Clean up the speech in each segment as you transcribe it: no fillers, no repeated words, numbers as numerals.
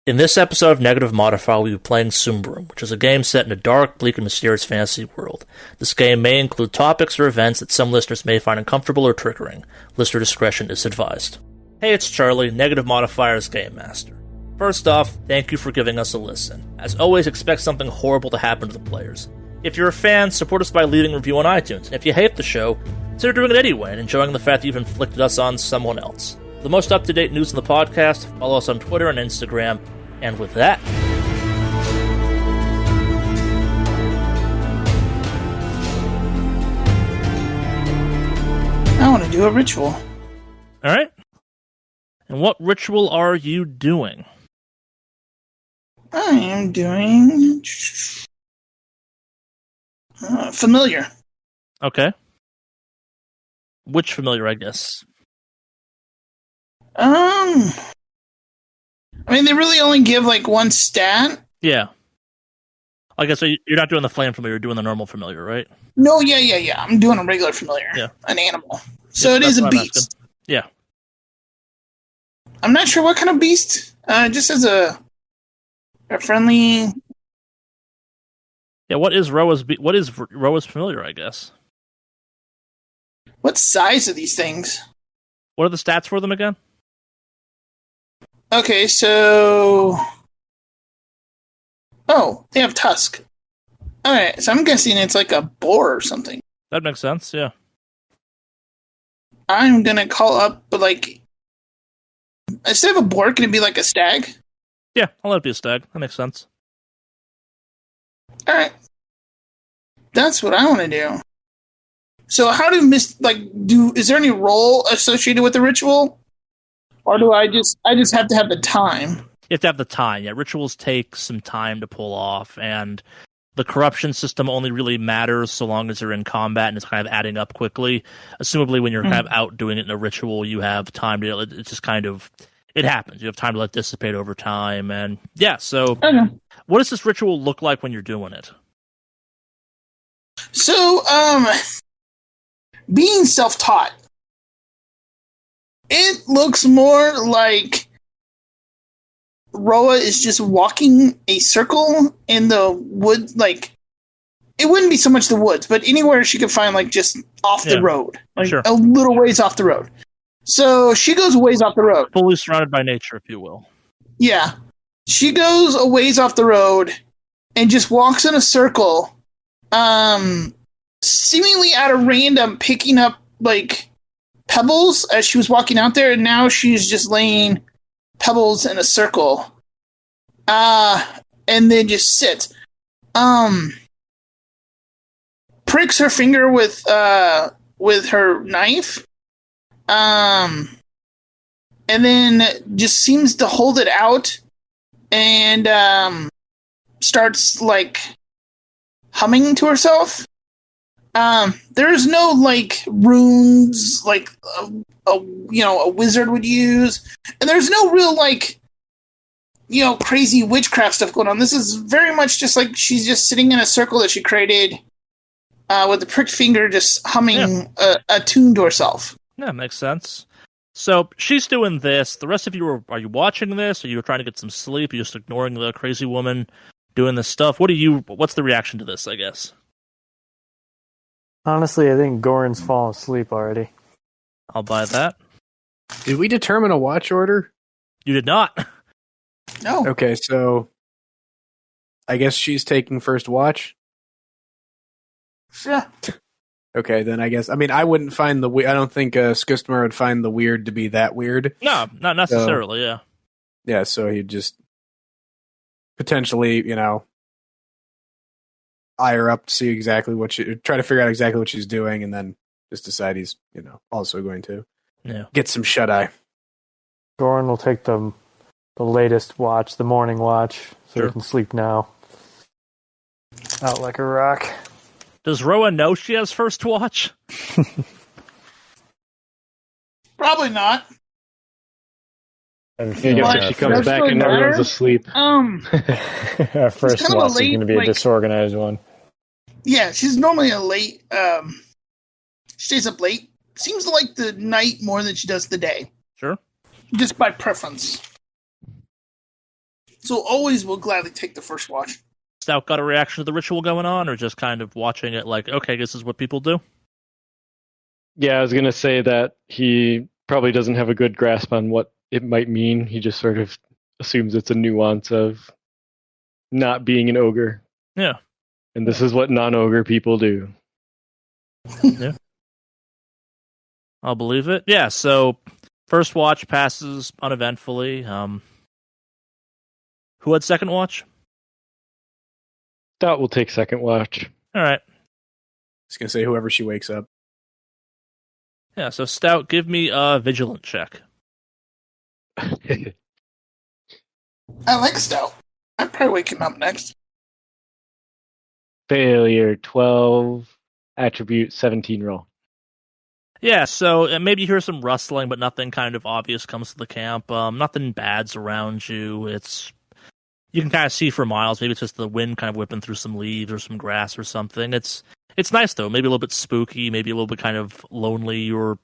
In this episode of Negative Modifier, we'll be playing Symbaroum, which is a game set in a dark, bleak, and mysterious fantasy world. This game may include topics or events that some listeners may find uncomfortable or triggering. Listener discretion is advised. Hey, it's Charlie, Negative Modifier's Game Master. First off, thank you for giving us a listen. As always, expect something horrible to happen to the players. If you're a fan, support us by leaving a review on iTunes, and if you hate the show, consider doing it anyway and enjoying the fact that you've inflicted us on someone else. For the most up-to-date news in the podcast, follow us on Twitter and Instagram. And with that, I want to do a ritual. All right. And what ritual are you doing? I am doing familiar. Okay. Which familiar, I guess? I mean, they really only give like one stat. Yeah. I guess so you're not doing the flame familiar, you're doing the normal familiar, right? No, yeah. I'm doing a regular familiar. Yeah. An animal. So it is a beast. Yeah. I'm not sure what kind of beast. Just as a friendly. Yeah, what is Roa's familiar, I guess? What size are these things? What are the stats for them again? Okay, so... Oh, they have tusk. Alright, so I'm guessing it's like a boar or something. That makes sense, yeah. I'm gonna call up, but like... Instead of a boar, can it be like a stag? Yeah, I'll let it be a stag. That makes sense. Alright. That's what I want to do. So how do is there any role associated with the ritual? Or do I just have to have the time? You have to have the time, yeah. Rituals take some time to pull off, and the corruption system only really matters so long as you're in combat and it's kind of adding up quickly. Assumably when you're kind of out doing it in a ritual, you have time to, it's just kind of, it happens. You have time to let it dissipate over time, and yeah, so What does this ritual look like when you're doing it? So, being self-taught, it looks more like Roa is just walking a circle in the wood. Like, it wouldn't be so much the woods, but anywhere she could find, like, just off the road. Like, a little ways off the road. So, she goes a ways off the road. Fully surrounded by nature, if you will. Yeah. She goes a ways off the road and just walks in a circle, seemingly at a random, picking up, like, pebbles as she was walking out there, and now she's just laying pebbles in a circle. And then just sits. Pricks her finger with her knife. And then just seems to hold it out and starts, like, humming to herself. There's no, like, runes, like, a wizard would use. And there's no real, like, crazy witchcraft stuff going on. This is very much just like she's just sitting in a circle that she created with the pricked finger just humming a tune to herself. Yeah, makes sense. So she's doing this. The rest of you, are you watching this? Are you trying to get some sleep? Are you just ignoring the crazy woman doing this stuff? What's the reaction to this, I guess? Honestly, I think Goran's fallen asleep already. I'll buy that. Did we determine a watch order? You did not. No. Okay, so I guess she's taking first watch? Yeah. Okay, then I guess. I mean, I wouldn't find I don't think Skustmar would find the weird to be that weird. No, not necessarily, yeah. Yeah, so he'd just potentially, eye her up to see exactly try to figure out exactly what she's doing, and then just decide he's, also going to get some shut-eye. Goran will take the latest watch, the morning watch, so he can sleep now. Out like a rock. Does Roa know she has first watch? Probably not. If she comes back and everyone's asleep. Our first watch is going to be a disorganized one. Yeah, she's normally a late. Stays up late. Seems to like the night more than she does the day. Sure. Just by preference. So always will gladly take the first watch. Stout got a reaction to the ritual going on, or just kind of watching it like, okay, this is what people do? Yeah, I was going to say that he probably doesn't have a good grasp on what it might mean. He just sort of assumes it's a nuance of not being an ogre. Yeah. And this is what non-ogre people do. Yeah. I'll believe it. Yeah, so first watch passes uneventfully. Who had second watch? Stout will take second watch. All right. I was going to say whoever she wakes up. Yeah, so Stout, give me a vigilant check. I like Stout. I'd probably wake him up next. Failure, 12, attribute, 17 roll. Yeah, so maybe you hear some rustling, but nothing kind of obvious comes to the camp. Nothing bad's around you. You can kind of see for miles. Maybe it's just the wind kind of whipping through some leaves or some grass or something. It's nice, though. Maybe a little bit spooky, maybe a little bit kind of lonely. You're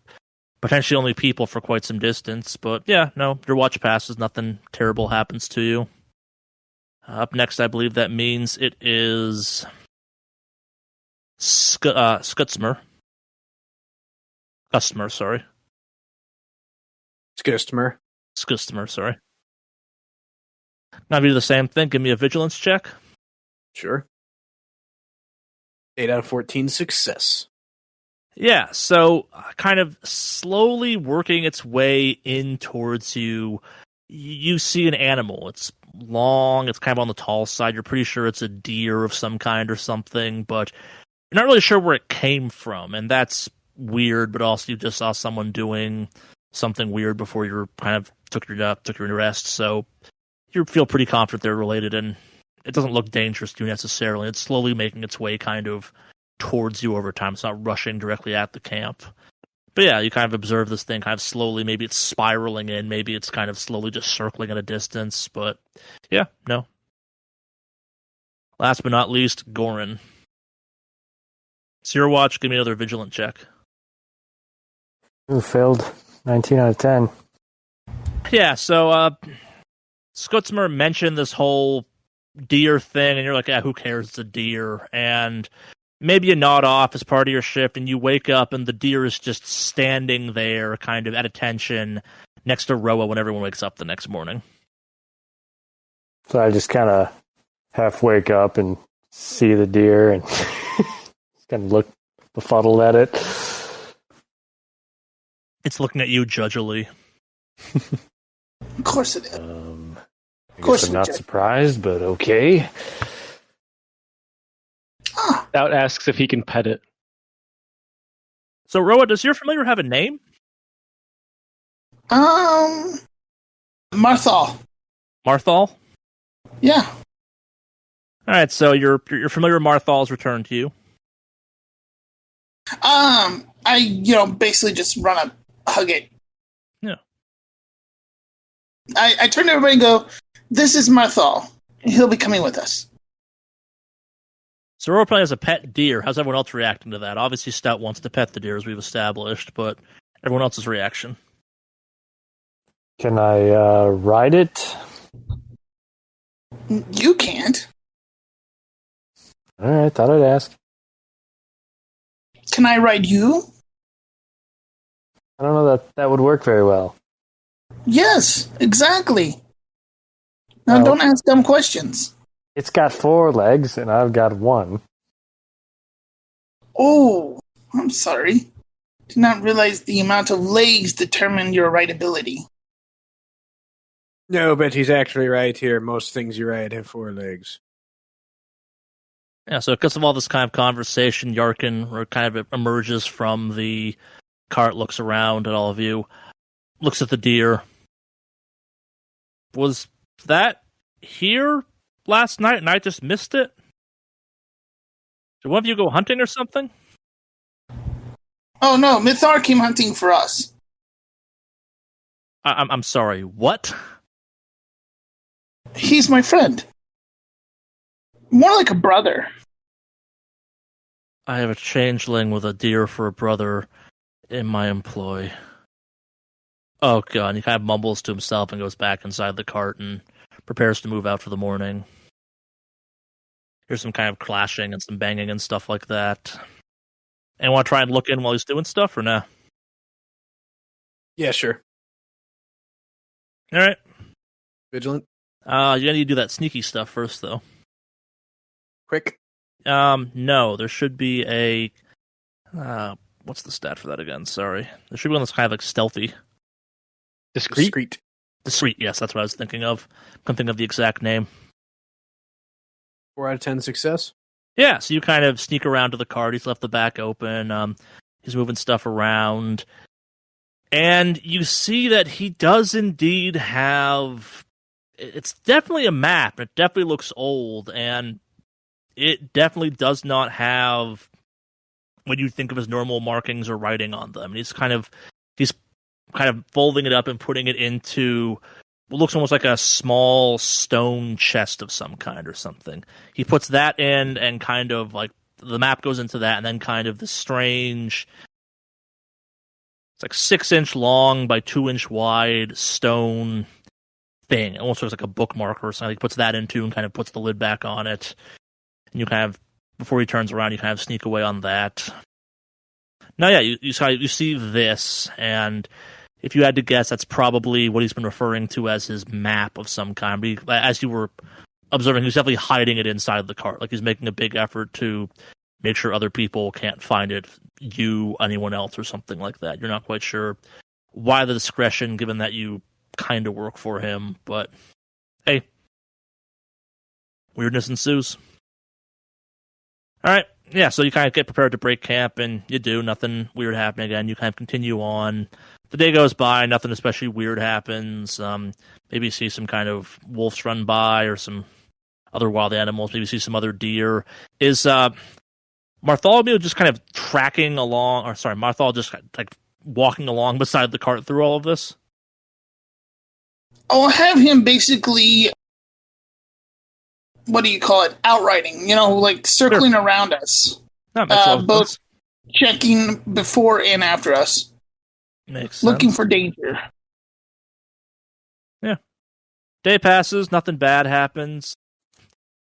potentially only people for quite some distance. But yeah, no, your watch passes. Nothing terrible happens to you. Up next, I believe that means it is Skutzmer. Customer, sorry. Skustomer, sorry. Now, if you do the same thing, give me a vigilance check. Sure. 8 out of 14 success. Yeah, so kind of slowly working its way in towards you, you see an animal. It's long, it's kind of on the tall side. You're pretty sure it's a deer of some kind or something, but you're not really sure where it came from, and that's weird, but also you just saw someone doing something weird before you kind of took your rest, so you feel pretty confident they're related, and it doesn't look dangerous to you necessarily. It's slowly making its way kind of towards you over time. It's not rushing directly at the camp. But yeah, you kind of observe this thing kind of slowly. Maybe it's spiraling in. Maybe it's kind of slowly just circling at a distance. But yeah, no. Last but not least, Gorin. It's your watch. Give me another vigilant check. Ooh, failed. 19 out of 10. Yeah, so Skutzmer mentioned this whole deer thing, and you're like, yeah, who cares? It's a deer. And maybe you nod off as part of your shift, and you wake up, and the deer is just standing there, kind of at attention, next to Roa when everyone wakes up the next morning. So I just kind of half wake up and see the deer and just kind of look befuddled at it. It's looking at you judgily. Of course it is. I guess I'm not surprised, but okay. Stout asks if he can pet it. So, Roa, does your familiar have a name? Marthal. Marthal? Yeah. All right, so your familiar Marthal's returned to you. I basically just run up, hug it. Yeah. I turn to everybody and go, "This is Marthal. He'll be coming with us." So Roa probably has a pet deer. How's everyone else reacting to that? Obviously, Stout wants to pet the deer, as we've established, but everyone else's reaction. Can I ride it? You can't. All right, thought I'd ask. Can I ride you? I don't know that would work very well. Yes, exactly. Now, don't ask dumb questions. It's got 4 legs, and I've got 1. Oh, I'm sorry. Did not realize the amount of legs determine your rideability. No, but he's actually right here. Most things you ride have 4 legs. Yeah, so because of all this kind of conversation, Yarkin kind of emerges from the cart, looks around at all of you, looks at the deer. Was that here last night and I just missed it? Did one of you go hunting or something? Oh no, Mithar came hunting for us. I'm sorry, what? He's my friend. More like a brother. I have a changeling with a deer for a brother in my employ. Oh god, and he kind of mumbles to himself and goes back inside the cart and prepares to move out for the morning. Here's some kind of clashing and some banging and stuff like that. And want to try and look in while he's doing stuff, or nah? Yeah, sure. All right. Vigilant. You need to do that sneaky stuff first, though. Quick. No, there should be a. What's the stat for that again? Sorry, there should be one that's kind of like stealthy. Discreet. Discreet. Yes, that's what I was thinking of. Couldn't think of the exact name. 4 out of 10 success. Yeah, so you kind of sneak around to the cart. He's left the back open. He's moving stuff around. And you see that he does indeed have... It's definitely a map. It definitely looks old. And it definitely does not have what you think of as normal markings or writing on them. He's kind of folding it up and putting it into... It looks almost like a small stone chest of some kind or something. He puts that in, and kind of like the map goes into that, and then kind of the strange, it's like 6-inch long by 2-inch wide stone thing. It almost looks like a bookmark or something. He puts that into and kind of puts the lid back on it. And you kind of, before he turns around, you kind of sneak away on that. Now, yeah, you see this, and if you had to guess, that's probably what he's been referring to as his map of some kind. But as you were observing, he's definitely hiding it inside the cart. Like, he's making a big effort to make sure other people can't find it, you, anyone else, or something like that. You're not quite sure why the discretion, given that you kind of work for him. But, hey, weirdness ensues. All right. Yeah, so you kind of get prepared to break camp, and you do. Nothing weird happening again. You kind of continue on. The day goes by, nothing especially weird happens. Maybe you see some kind of wolves run by or some other wild animals. Maybe you see some other deer. Is Bartholomew just kind of tracking along, or sorry, Barthol just like walking along beside the cart through all of this? I'll have him basically, what do you call it, outriding, like circling around us. That makes a lot of both sense. Checking before and after us. Makes sense. Looking for danger. Yeah. Day passes, nothing bad happens.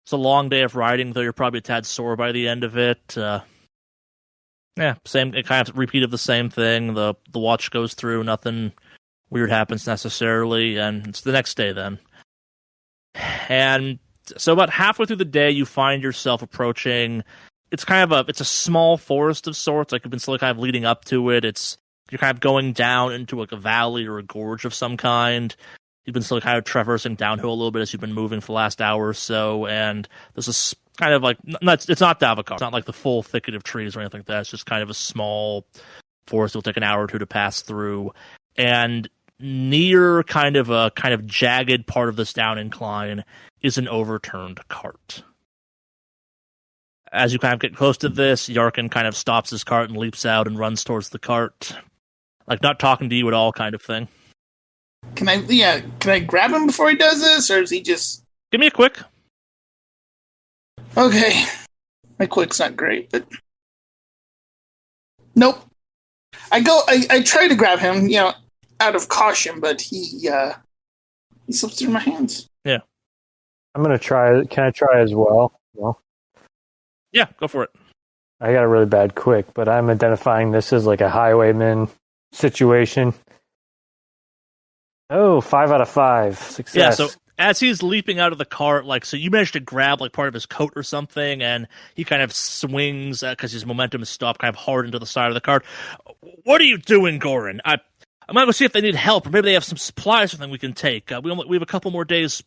It's a long day of riding, though you're probably a tad sore by the end of it. Same. It kind of repeat of the same thing. The watch goes through, nothing weird happens necessarily, and it's the next day then. And so about halfway through the day, you find yourself approaching. It's kind of it's a small forest of sorts. Like, you've been slowly kind of leading up to it. You're kind of going down into like a valley or a gorge of some kind. You've been slowly kind of traversing downhill a little bit as you've been moving for the last hour or so, and this is kind of like, it's not Davokar. It's not like the full thicket of trees or anything like that. It's just kind of a small forest. It'll take an hour or two to pass through, and near kind of jagged part of this down incline is an overturned cart. As you kind of get close to this, Yarkin kind of stops his cart and leaps out and runs towards the cart. Like, not talking to you at all kind of thing. Can I grab him before he does this, or is he just... Give me a quick. Okay. My quick's not great, but... Nope. I try to grab him, out of caution, but he slips through my hands. Yeah. I'm going to try. Can I try as well? No. Yeah, go for it. I got a really bad quick, but I'm identifying this as like a highwayman situation. Oh, 5 out of 5. Success. Yeah, so as he's leaping out of the cart, so you managed to grab part of his coat or something, and he kind of swings, because his momentum is stopped, kind of hard into the side of the cart. What are you doing, Goran? I'm going to go see if they need help, or maybe they have some supplies or something we can take. We have a couple more days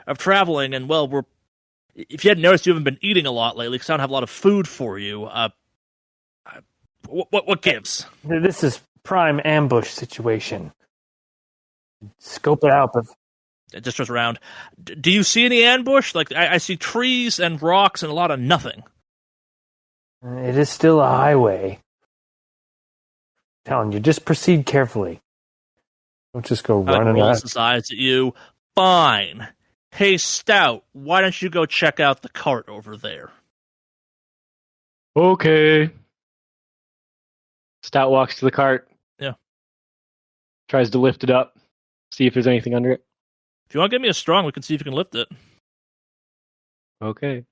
of traveling, and, well, if you hadn't noticed, you haven't been eating a lot lately, because I don't have a lot of food for you. What gives? This is prime ambush situation. Scope it out, but it just goes around. Do you see any ambush? I see trees and rocks and a lot of nothing. It is still a highway. I'm telling you, just proceed carefully. Don't just go running rolls out. His eyes at you. Fine. Hey, Stout, why don't you go check out the cart over there? Okay. Stout walks to the cart. Yeah. Tries to lift it up. See if there's anything under it. If you want to give me a strong, we can see if you can lift it. Okay.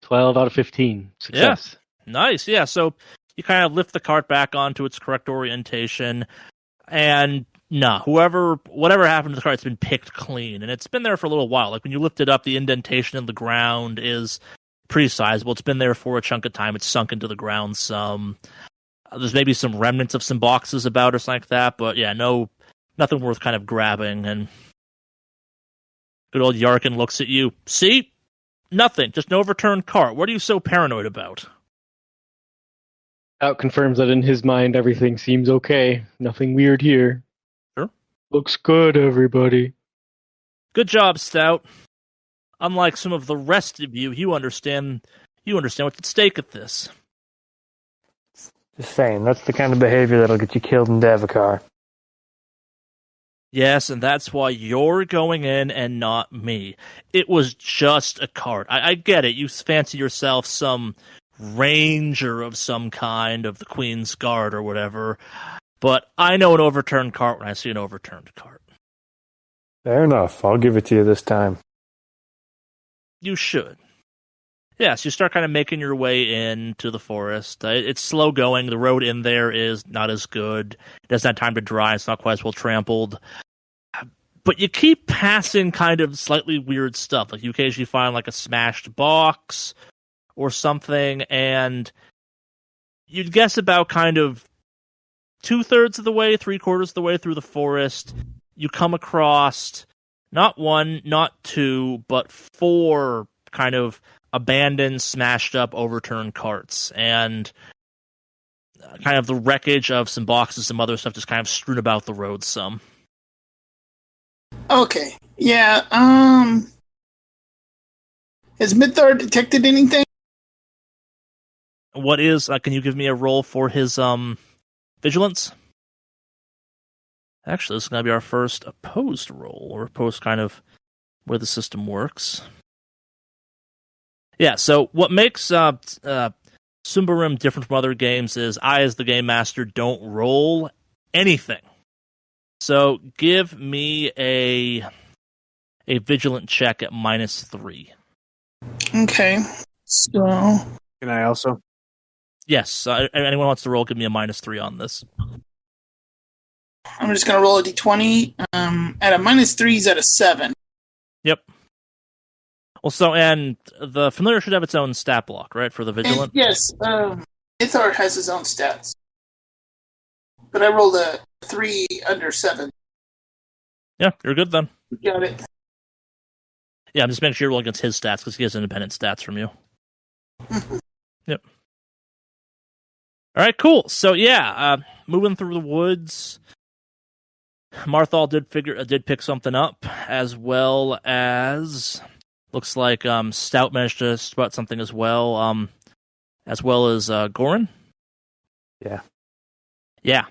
12 out of 15. Success. Yeah. Nice. Yeah. So you kind of lift the cart back onto its correct orientation, and whatever happened to the cart, it's been picked clean, and it's been there for a little while. Like when you lift it up, the indentation in the ground is pretty sizable. It's been there for a chunk of time. It's sunk into the ground some. There's maybe some remnants of some boxes about or something like that, but yeah, nothing worth kind of grabbing. And good old Yarkin looks at you. See? Nothing. Just an overturned cart. What are you so paranoid about? Stout confirms that in his mind everything seems okay. Nothing weird here. Sure. Looks good, everybody. Good job, Stout. Unlike some of the rest of you, you understand what's at stake at this. Just saying, that's the kind of behavior that'll get you killed in Davokar. Yes, and that's why you're going in and not me. It was just a cart. I get it. You fancy yourself some ranger of some kind of the Queen's Guard or whatever, but I know an overturned cart when I see an overturned cart. Fair enough. I'll give it to you this time. You should. Yes, you start kind of making your way into the forest. It's slow going. The road in there is not as good. It doesn't have time to dry. It's not quite as well trampled. But you keep passing kind of slightly weird stuff. Like you occasionally find like a smashed box or something, and you'd guess about kind of 2/3 of the way, 3/4 of the way through the forest, you come across not one, not two, but 4 kind of abandoned, smashed up, overturned carts, and kind of the wreckage of some boxes, some other stuff just kind of strewn about the road some. Okay. Yeah, has Mithar detected anything? What is, can you give me a roll for his, vigilance? Actually, this is going to be our first opposed roll, or opposed kind of where the system works. Yeah, so what makes Symbaroum different from other games is I, as the game master, don't roll anything. So give me a vigilant check at -3. Okay. So Can I also? Yes, anyone wants to roll, give me a -3 on this. I'm just going to roll a d20. At a -3 is at a 7. Yep. Well, so, and the familiar should have its own stat block, right, for the vigilant? And yes, Mithar has his own stats. But I rolled a 3 under 7. Yeah, you're good then. Got it. Yeah, I'm just making sure you're rolling against his stats, because he has independent stats from you. Yep. All right, cool. So, yeah, moving through the woods, Marthal did pick something up, as well as... Looks like Stout managed to spot something as well as Goran. Yeah. Yeah.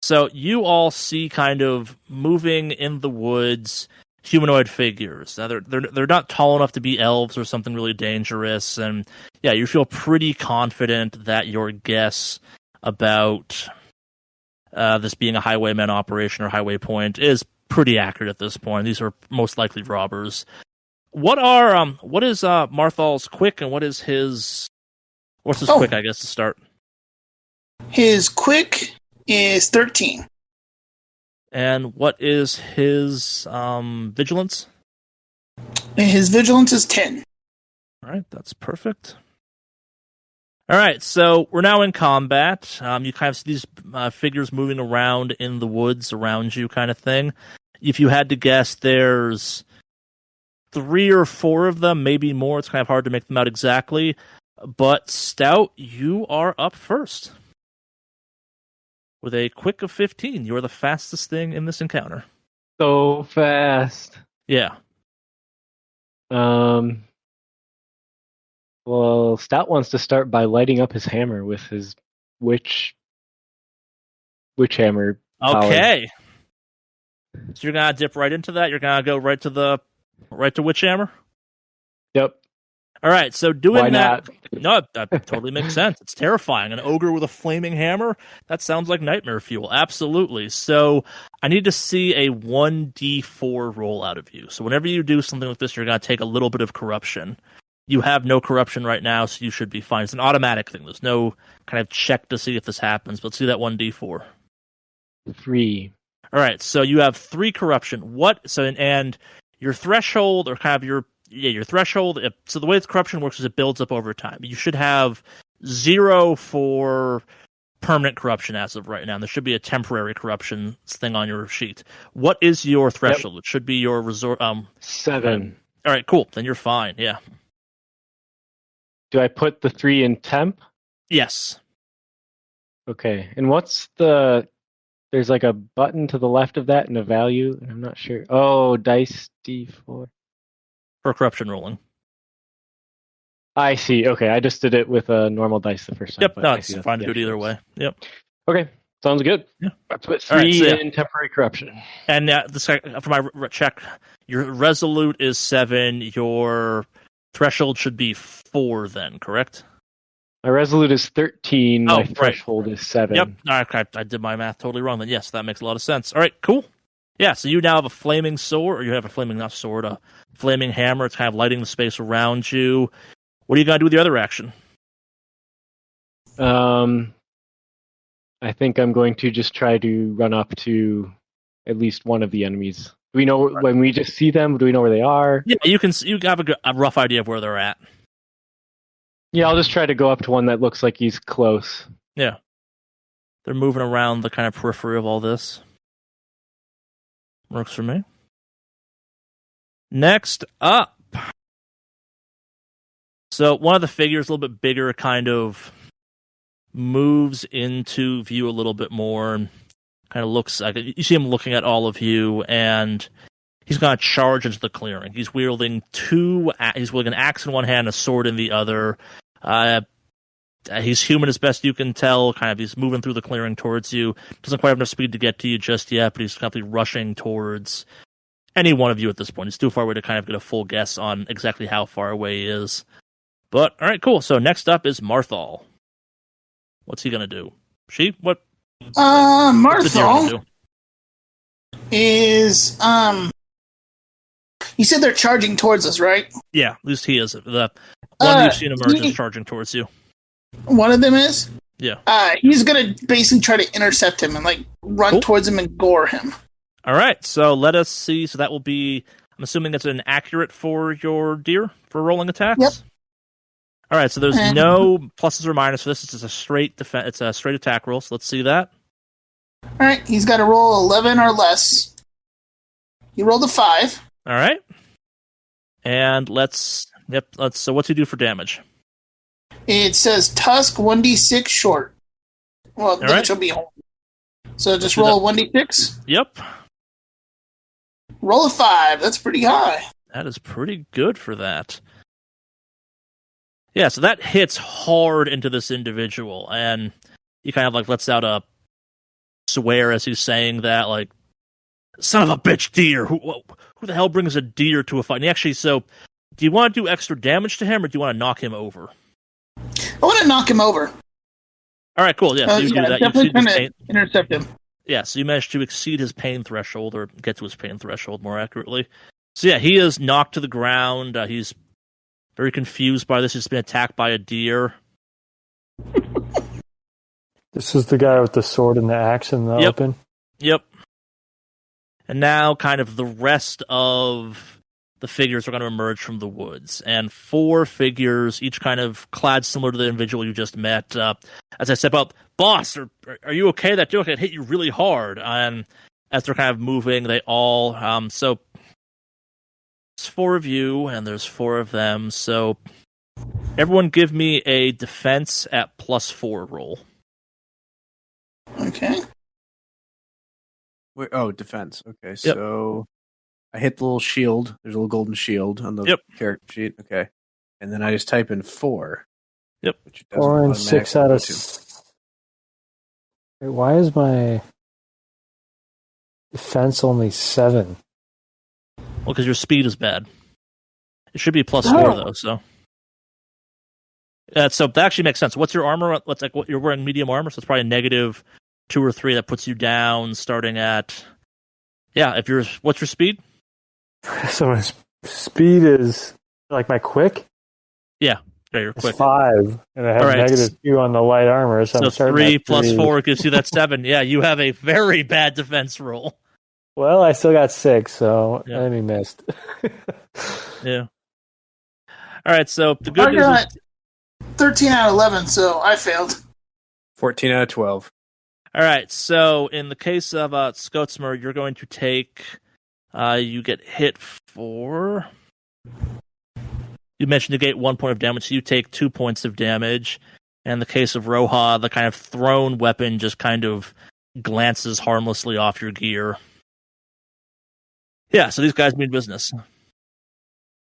So you all see kind of moving in the woods humanoid figures. Now they're not tall enough to be elves or something really dangerous, and yeah, you feel pretty confident that your guess about this being a highwayman operation or highway point is pretty accurate at this point. These are most likely robbers. What is Marthal's quick, and what's his quick, I guess, to start? His quick is 13. And what is his vigilance? His vigilance is 10. All right, that's perfect. All right, so we're now in combat. You kind of see these figures moving around in the woods around you, kind of thing. If you had to guess, there's 3 or 4 of them, maybe more. It's kind of hard to make them out exactly. But Stout, you are up first. With a quick of 15. You are the fastest thing in this encounter. So fast. Yeah. Well, Stout wants to start by lighting up his hammer with his witch hammer. Okay. Power. So you're gonna dip right into that? You're gonna go right to Witch Hammer? Yep. All right, so doing Why that... not? No, that totally makes sense. It's terrifying. An ogre with a flaming hammer? That sounds like nightmare fuel. Absolutely. So I need to see a 1d4 roll out of you. So whenever you do something like this, you're going to take a little bit of corruption. You have no corruption right now, so you should be fine. It's an automatic thing. There's no kind of check to see if this happens, but let's see that 1d4. 3. All right, so you have 3 corruption. And your threshold, or kind of your threshold. So the way the corruption works is it builds up over time. You should have 0 for permanent corruption as of right now. And there should be a temporary corruption thing on your sheet. What is your threshold? Yep. It should be your resort. 7. All right, cool. Then you're fine. Yeah. Do I put the 3 in temp? Yes. Okay. And what's the... There's like a button to the left of that and a value, and I'm not sure. Oh, dice D4. For corruption rolling. I see. Okay, I just did it with a normal dice the first time. Yep, no, it's fine to do it either way. Yep. Okay, sounds good. Yeah. I put 3 in temporary corruption. And for my check, your resolute is 7, your threshold should be 4 then, correct? My resolute is 13. My threshold is 7. Yep. Okay, I did my math totally wrong. Then yes, that makes a lot of sense. All right, cool. Yeah, so you now have a flaming sword, or you have a flaming a flaming hammer. It's kind of lighting the space around you. What are you gonna do with the other action? I think I'm going to just try to run up to at least one of the enemies. Do we know when we just see them? Do we know where they are? Yeah, you have a rough idea of where they're at. Yeah, I'll just try to go up to one that looks like he's close. Yeah. They're moving around the kind of periphery of all this. Works for me. Next up. So one of the figures, a little bit bigger, kind of moves into view a little bit more. And kind of looks like you see him looking at all of you, and he's going to charge into the clearing. He's wielding an axe in one hand, a sword in the other. He's human as best you can tell. Kind of, he's moving through the clearing towards you. Doesn't quite have enough speed to get to you just yet, but he's completely rushing towards any one of you at this point. He's too far away to kind of get a full guess on exactly how far away he is. But all right, cool. So next up is Marthal. What's he gonna do? Marthal is You said they're charging towards us, right? Yeah, at least he is. The one you've seen emerge is charging towards you. One of them is? Yeah. He's going to basically try to intercept him and run towards him and gore him. All right, so let us see. So that will be, I'm assuming that's an accurate for your deer for rolling attacks? Yep. All right, so there's no pluses or minuses for this. It's just a straight it's a straight attack roll, so let's see that. All right, he's got to roll 11 or less. He rolled a 5. All right. And so what's he do for damage? It says Tusk 1d6 short. Well, then she'll be home. So just roll 1d6? Yep. Roll a 5. That's pretty high. That is pretty good for that. Yeah, so that hits hard into this individual, and he kind of lets out a swear as he's saying that, son of a bitch deer, who the hell brings a deer to a fight? And he actually, so, do you want to do extra damage to him, or do you want to knock him over? I want to knock him over. All right, cool, yeah, so you do that. Definitely trying to intercept him. Yeah, so you managed to exceed his pain threshold, or get to his pain threshold more accurately. So yeah, he is knocked to the ground. He's very confused by this. He's been attacked by a deer. This is the guy with the sword and the axe in the open? Yep. And now kind of the rest of the figures are going to emerge from the woods. And 4 figures, each kind of clad similar to the individual you just met. As I step up, boss, are you okay? That joke hit you really hard. And as they're kind of moving, they all... so there's 4 of you, and there's 4 of them. So everyone give me a defense at +4 roll. Okay. Wait, defense. Okay, so I hit the little shield. There's a little golden shield on the character sheet. Okay. And then I just type in 4. Yep. 4 and 6 out of... Wait, why is my defense only 7? Well, because your speed is bad. It should be +4, though, so... So that actually makes sense. What's your armor? What's like what you're wearing medium armor, so it's probably -2 or 3 that puts you down starting at. Yeah, what's your speed? So my speed is like my quick. Yeah, you're quick. It's 5, and I have -2 on the light armor. So 3 plus 4 gives you that 7. Yeah, you have a very bad defense roll. Well, I still got 6, so enemy missed. Yeah. All right, so the good news is 13 out of 11, so I failed. 14 out of 12. All right, so in the case of Skotsmer, you're going to take. You get hit for. You mentioned you get 1 point of damage, so you take 2 points of damage. And in the case of Roja, the kind of thrown weapon just kind of glances harmlessly off your gear. Yeah, so these guys mean business.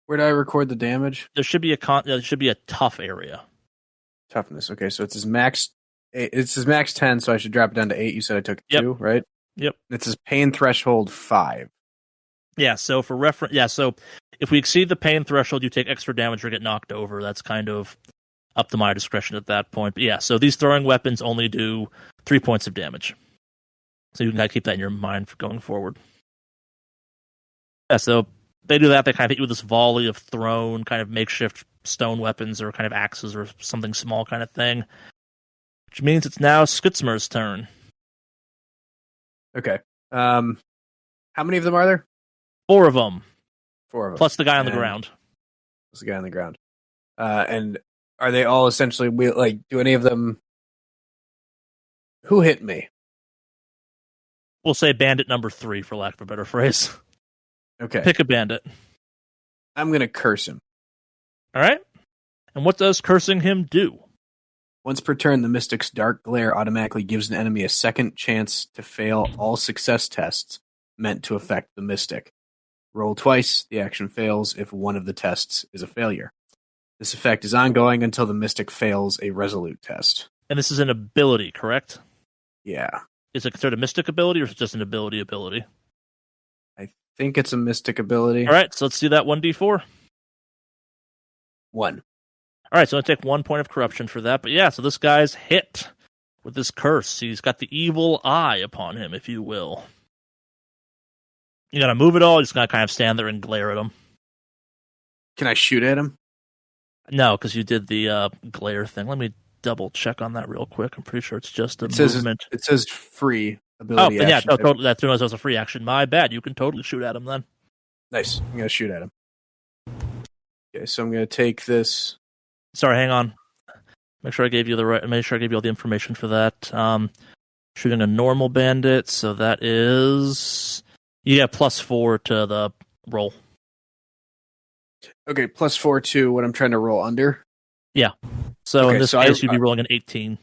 Where did I record the damage? There should be a tough area. Toughness. Okay, so it's his max. It's his max 10, so I should drop it down to 8. You said I took 2, right? Yep. It's his pain threshold 5. Yeah. So for reference, so if we exceed the pain threshold, you take extra damage or get knocked over. That's kind of up to my discretion at that point. But yeah, so these throwing weapons only do 3 points of damage. So you can kind of keep that in your mind for going forward. Yeah. So they do that. They kind of hit you with this volley of thrown kind of makeshift stone weapons or kind of axes or something small kind of thing. Which means it's now Skutzmer's turn. Okay. How many of them are there? 4 of them. 4 of them. Plus the guy on the ground. Plus the guy on the ground. And are they all essentially, do any of them... Who hit me? We'll say bandit number 3, for lack of a better phrase. Okay. Pick a bandit. I'm going to curse him. All right. And what does cursing him do? Once per turn, the Mystic's Dark Glare automatically gives an enemy a second chance to fail all success tests meant to affect the Mystic. Roll twice, the action fails if one of the tests is a failure. This effect is ongoing until the Mystic fails a Resolute test. And this is an ability, correct? Yeah. Is it considered a Mystic ability, or is it just an ability? I think it's a Mystic ability. All right, so let's do that 1d4. 1. All right, so I take 1 point of corruption for that. But yeah, so this guy's hit with this curse. He's got the evil eye upon him, if you will. You gotta move it all. You just gotta kind of stand there and glare at him. Can I shoot at him? No, because you did the glare thing. Let me double check on that real quick. I'm pretty sure it's just a movement. It says free ability. Oh, yeah, no, totally. That was a free action. My bad. You can totally shoot at him then. Nice. I'm gonna shoot at him. Okay, so I'm gonna take this. Sorry, hang on. Make sure I gave you all the information for that. Shooting a normal bandit, so that is +4 to the roll. Okay, +4 to what I'm trying to roll under. Yeah. So in this case, you'd be rolling an 18.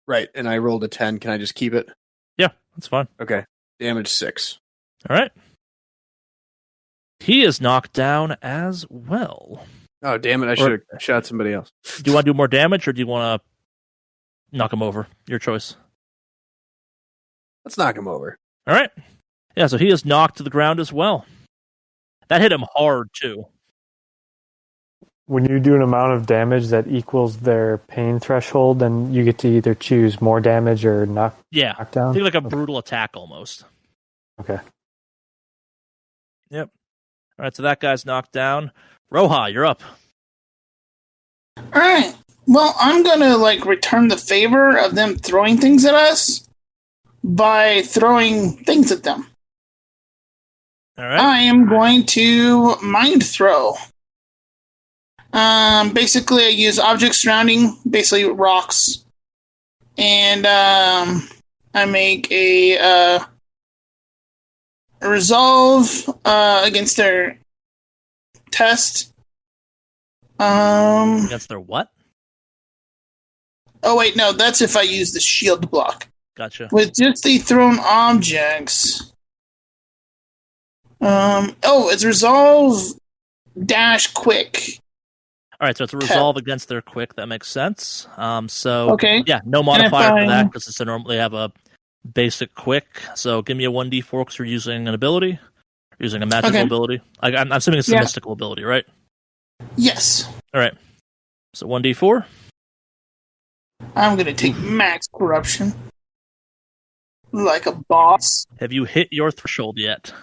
Right, and I rolled a 10. Can I just keep it? Yeah, that's fine. Okay, damage 6. All right. He is knocked down as well. Oh, damn it. I should have shot somebody else. Do you want to do more damage, or do you want to knock him over? Your choice. Let's knock him over. All right. Yeah, so he is knocked to the ground as well. That hit him hard, too. When you do an amount of damage that equals their pain threshold, then you get to either choose more damage or knock down? Think like a brutal attack, almost. Okay. Yep. All right, so that guy's knocked down. Roja, you're up. All right. Well, I'm gonna return the favor of them throwing things at us by throwing things at them. All right. I am going to mind throw. Basically, I use objects surrounding, basically rocks, and I make a resolve against their test. Against their what? Oh wait, no, that's if I use the shield block. Gotcha. With just the thrown objects. It's resolve - quick. All right, so it's a resolve against their quick. That makes sense. Okay. Yeah, no modifier for that because it's normally have a basic quick. So give me a 1d4 because you're using an ability, using a magical ability. I'm assuming it's a mystical ability, right? Yes. All right. So 1d4. I'm gonna take max corruption. Like a boss. Have you hit your threshold yet?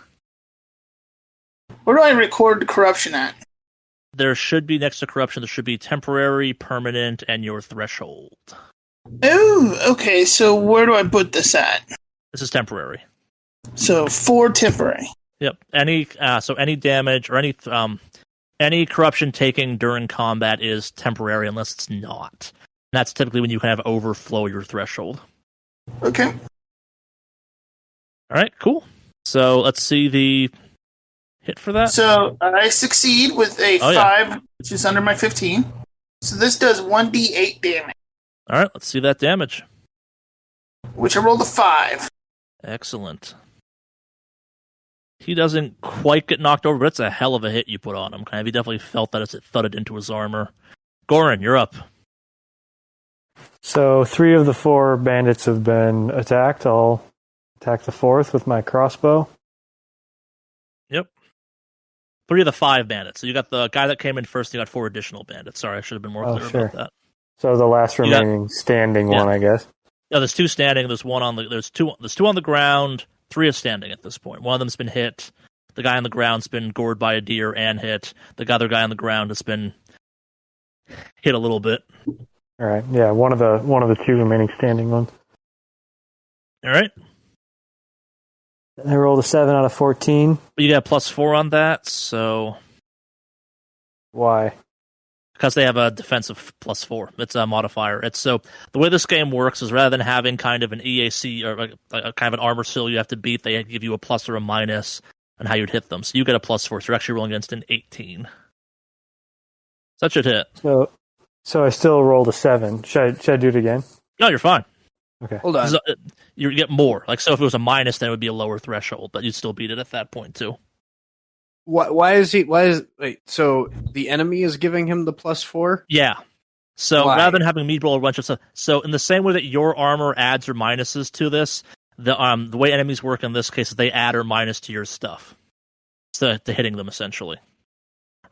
Where do I record corruption at? There should be, next to corruption, there should be temporary, permanent, and your threshold. Oh, okay, so where do I put this at? This is temporary. So 4 temporary. Yep. Any damage or any corruption taken during combat is temporary unless it's not. And that's typically when you kind of overflow your threshold. Okay. All right, cool. So let's see the hit for that. So I succeed with a 5, which is under my 15. So this does 1d8 damage. All right, let's see that damage. Which I rolled a 5. Excellent. He doesn't quite get knocked over, but it's a hell of a hit you put on him. He definitely felt that as it thudded into his armor. Goran, you're up. So 3 of the 4 bandits have been attacked. I'll attack the 4th with my crossbow. Yep. 3 of the 5 bandits. So you got the guy that came in first, you got 4 additional bandits. Sorry, I should have been more clear about that. So the last remaining standing one, I guess. Yeah, there's 2 standing, there's 1 on the there's two on the ground, 3 is standing at this point. One of them's been hit. The guy on the ground's been gored by a deer and hit. The other guy on the ground has been hit a little bit. All right. Yeah, one of the 2 remaining standing ones. All right. I rolled a 7 out of 14. You got a +4 on that, so Why? because they have a defensive +4. It's a modifier. It's so the way this game works is rather than having kind of an EAC or a kind of an armor seal you have to beat, they give you a plus or a minus on how you'd hit them. So you get a +4. So you're actually rolling against an 18. So that should hit. So I still rolled a 7. Should I do it again? No, you're fine. Okay. Hold on. You get more. So if it was a minus, then it would be a lower threshold, but you'd still beat it at that point too. Wait, so the enemy is giving him the +4? Yeah. So Why? rather than having me roll a bunch of stuff, so in the same way that your armor adds or minuses to this, the way enemies work in this case is they add or minus to your stuff, to hitting them essentially.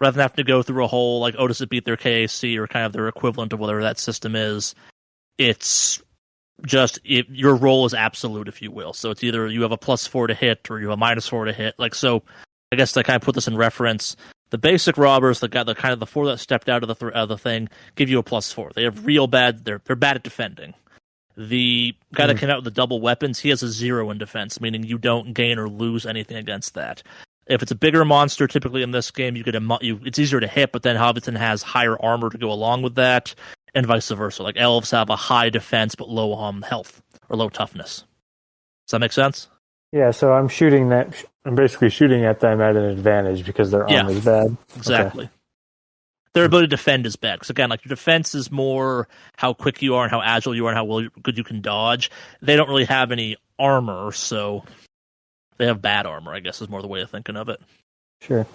Rather than having to go through a whole does it beat their KAC or kind of their equivalent of whatever that system is, it's just your roll is absolute, if you will. So it's either you have a +4 to hit or you have a -4 to hit. So I guess to kind of put this in reference, the basic robbers, the 4 that stepped out of the thing, give you a +4. They have real bad. They're bad at defending. The guy that came out with the double weapons, he has a 0 in defense, meaning you don't gain or lose anything against that. If it's a bigger monster, typically in this game, it's easier to hit, but then Hobbiton has higher armor to go along with that, and vice versa. Like elves have a high defense but low health or low toughness. Does that make sense? Yeah, so I'm basically shooting at them at an advantage because their armor is bad. Exactly. Okay. Their ability to defend is bad. Because again, your defense is more how quick you are and how agile you are and how good you can dodge. They don't really have any armor, so they have bad armor, I guess, is more the way of thinking of it. Sure.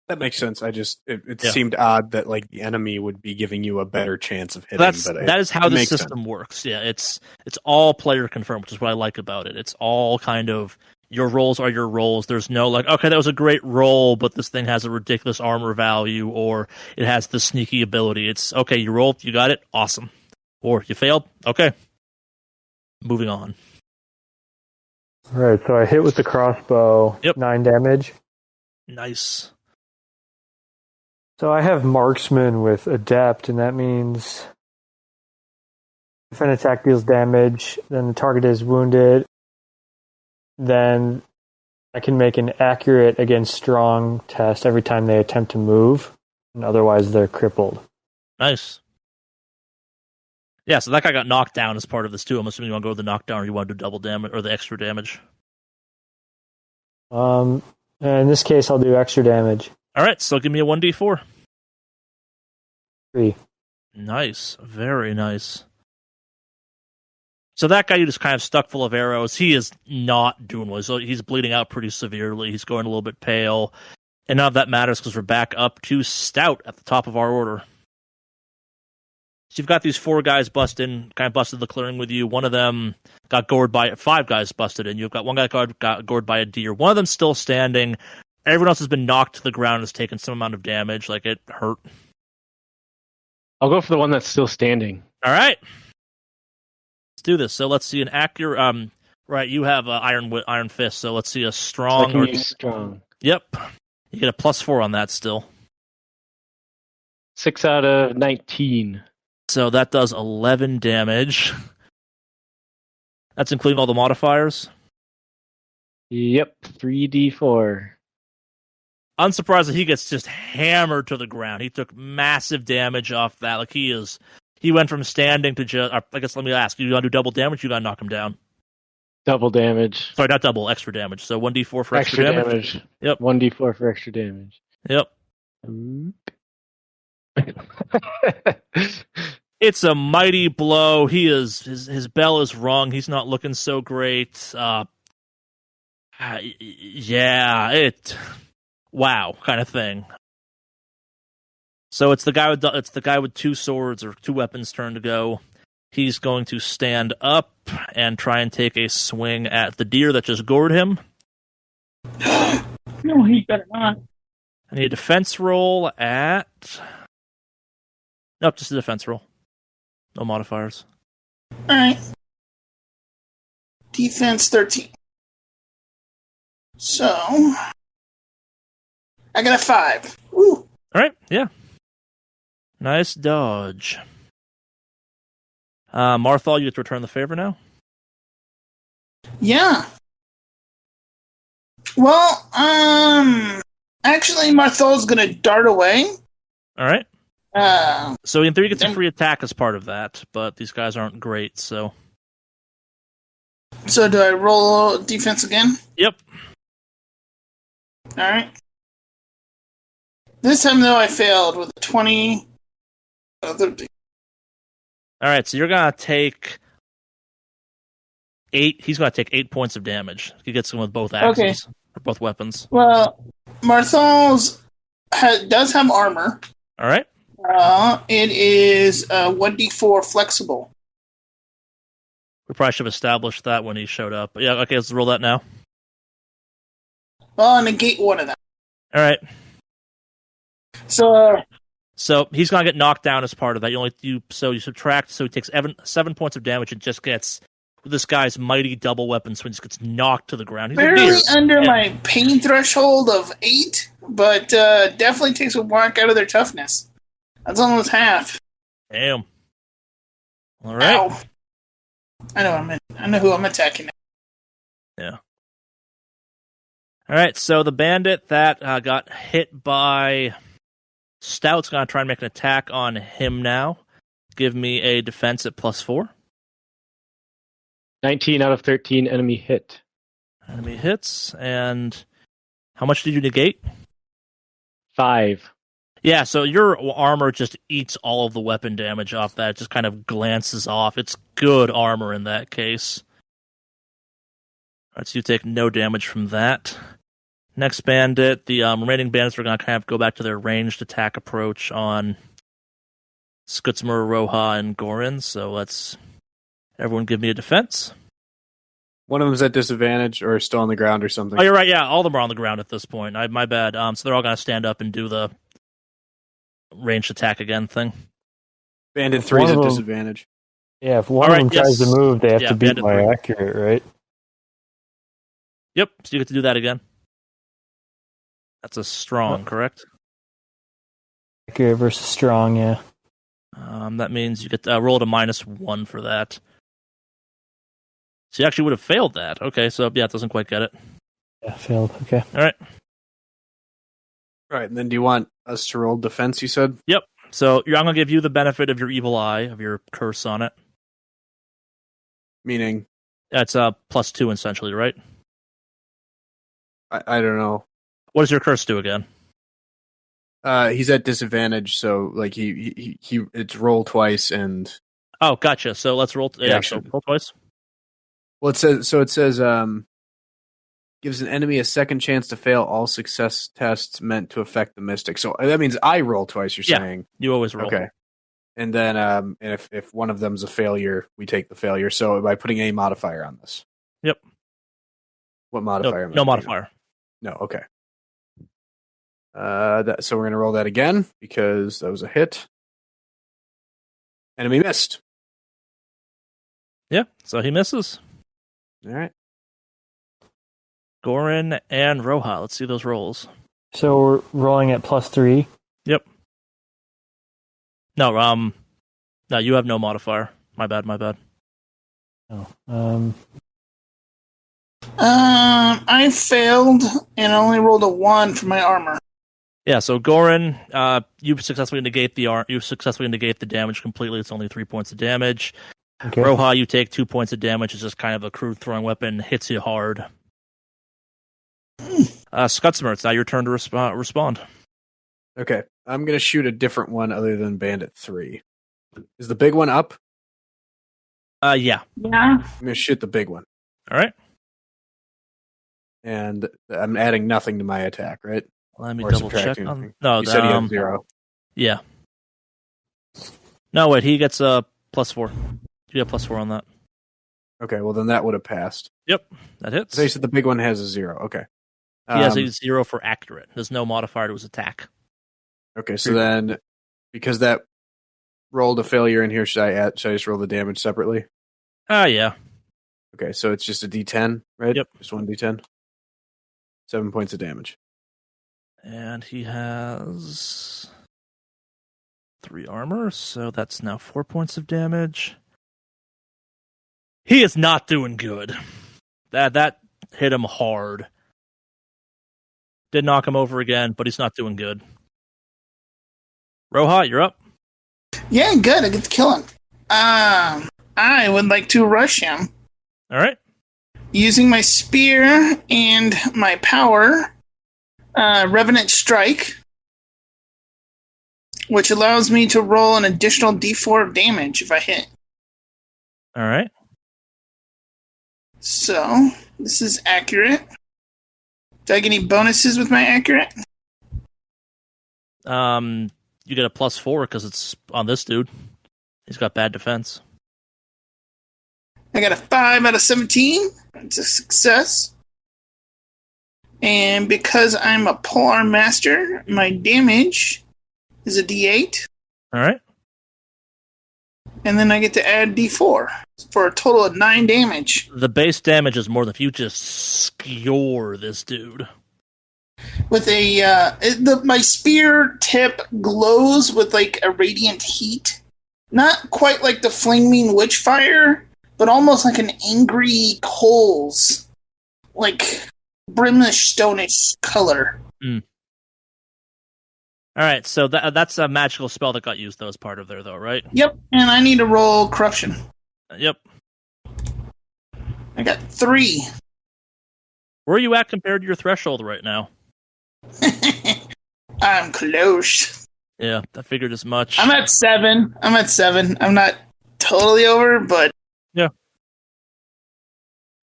That makes sense. It seemed odd that the enemy would be giving you a better chance of hitting. That is how the system works. Yeah, it's all player confirmed, which is what I like about it. It's all kind of your rolls are your rolls. There's no okay, that was a great roll, but this thing has a ridiculous armor value, or it has the sneaky ability. It's okay, you rolled, you got it, awesome. Or you failed, okay. Moving on. All right, so I hit with the crossbow, 9 damage. Nice. So I have marksman with adept, and that means if an attack deals damage, then the target is wounded, then I can make an accurate against strong test every time they attempt to move, and otherwise they're crippled. Nice. Yeah, so that guy got knocked down as part of this too. I'm assuming you want to go with the knockdown or you want to do double damage or the extra damage. In this case, I'll do extra damage. All right, so give me a 1d4. 3. Nice. Very nice. So that guy you just kind of stuck full of arrows, he is not doing well. So he's bleeding out pretty severely. He's going a little bit pale. And none of that matters because we're back up to Stout at the top of our order. So you've got these 4 guys busted the clearing with you. One of them got gored by 5 guys busted in. You've got one guy got gored by a deer. One of them's still standing. Everyone else has been knocked to the ground and has taken some amount of damage. It hurt. I'll go for the one that's still standing. All right. Let's do this. So let's see an accurate. Right, you have Iron Fist. So let's see a strong. So I can use strong. Yep. You get a +4 on that still. 6 out of 19. So that does 11 damage. That's including all the modifiers. Yep, 3d4. Unsurprised that he gets just hammered to the ground. He took massive damage off that. Like he went from standing to just. I guess let me ask you: want to do double damage? You got to knock him down. Double damage. Sorry, not double, extra damage. So 1d4 for extra damage. Yep. 1d4 for extra damage. Yep. It's a mighty blow. His bell is rung. He's not looking so great. Wow kind of thing. So it's the guy with 2 swords or 2 weapons turn to go. He's going to stand up and try and take a swing at the deer that just gored him. No, he better not. I need a defense roll at. Nope, just a defense roll. No modifiers. Alright. Defense 13. So, I got a 5. Woo! Alright, yeah. Nice dodge. Marthal, you get to return the favor now? Yeah. Well, actually, Marthal's gonna dart away. Alright. So in theory, he gets a free attack as part of that, but these guys aren't great, so. So do I roll defense again? Yep. Alright. This time, though, I failed with a 20. 13. Alright, so you're gonna take 8. He's gonna take 8 points of damage. He gets them with both axes. Or both weapons. Well, Marthal's does have armor. Alright. It is 1d4 flexible. We probably should have established that when he showed up. But yeah, okay, let's roll that now. Well, I'll negate one of them. Alright. So he's gonna get knocked down as part of that. You subtract, so he takes 7 points of damage and just gets with this guy's mighty double weapon, so he just gets knocked to the ground. He's barely under my pain threshold of 8, but definitely takes a whack out of their toughness. That's almost half. Damn. All right. Ow. I know who I'm attacking. Yeah. All right. So the bandit that got hit by Stout's gonna try and make an attack on him now. Give me a defense at +4. 19 out of 13 enemy hit. Enemy hits, and how much did you negate? 5. Yeah, so your armor just eats all of the weapon damage off that. It just kind of glances off. It's good armor in that case. Alright, so you take no damage from that. Next bandit, the remaining bandits are going to kind of go back to their ranged attack approach on Skutzmer, Roja, and Gorin. So let's everyone give me a defense. One of them's at disadvantage or still on the ground or something. Oh, you're right. Yeah, all of them are on the ground at this point. My bad. So they're all going to stand up and do the ranged attack again thing. Bandit 3's at disadvantage. Yeah, if one of them tries to move, they have to beat my 3. accurate, right? Yep, so you get to do that again. That's a strong, correct? Accurate versus strong, yeah. That means you get to roll at a -1 for that. So you actually would have failed that. Okay, so yeah, it doesn't quite get it. Yeah, failed. Okay. All right. All right, and then do you want us to roll defense, you said? Yep. So I'm going to give you the benefit of your evil eye, of your curse on it. Meaning? That's +2 essentially, right? I don't know. What does your curse do again? He's at disadvantage, so like he it's roll twice and. Oh, gotcha. So let's roll. So roll twice. Well, it says gives an enemy a second chance to fail all success tests meant to affect the mystic. So that means I roll twice. You're saying you always roll. Okay, and then and if one of them's a failure, we take the failure. So by putting a modifier on this. Yep. What modifier? No modifier. No. Okay. So we're gonna roll that again because that was a hit. Enemy missed. Yeah, so he misses. All right. Goran and Roja. Let's see those rolls. So we're rolling at +3. Yep. No, no, you have no modifier. My bad. Oh, I failed and only rolled a 1 for my armor. Yeah, so Goran, you successfully negate the damage completely. It's only 3 points of damage. okay. Roja, you take 2 points of damage. It's just kind of a crude throwing weapon. Hits you hard. Skutzmer, it's now your turn to respond. Okay. I'm going to shoot a different one other than Bandit 3. Is the big one up? Yeah. Yeah. I'm going to shoot the big one. All right. And I'm adding nothing to my attack, right? Let me Or double check. subtracting anything. No, You said you had 0. Yeah. No, wait, he gets a +4. You get +4 on that. Okay, well then that would have passed. Yep, that hits. So you said the big one has a 0. Okay. He has a 0 for accurate. There's no modifier to his attack. Okay, so then because that rolled a failure in here, should I just roll the damage separately? Yeah. Okay, so it's just a D10, right? Yep. Just one D10. 7 points of damage. And he has 3 armor, so that's now 4 points of damage. He is not doing good. That hit him hard. Did knock him over again, but he's not doing good. Roja, you're up. Yeah, good. I get to kill him. I would like to rush him. All right. Using my spear and my power, Revenant Strike, which allows me to roll an additional d4 of damage if I hit. All right. So, this is accurate. Do I get any bonuses with my accurate? You get a +4 because it's on this dude. He's got bad defense. I got a 5 out of 17. It's a success. And because I'm a polearm master, my damage is a d8. All right. And then I get to add d4 for a total of 9 damage. The base damage is more than if you just skewer this dude. With my spear tip glows with like a radiant heat. Not quite like the flaming witch fire, but almost like an angry coals. Like brimless stonish color. Mm. All right, so that's a magical spell that got used though as part of there though, right? Yep, and I need to roll corruption. Yep. I got 3. Where are you at compared to your threshold right now? I'm close. Yeah, I figured as much. I'm at 7. I'm not totally over, but... Yeah.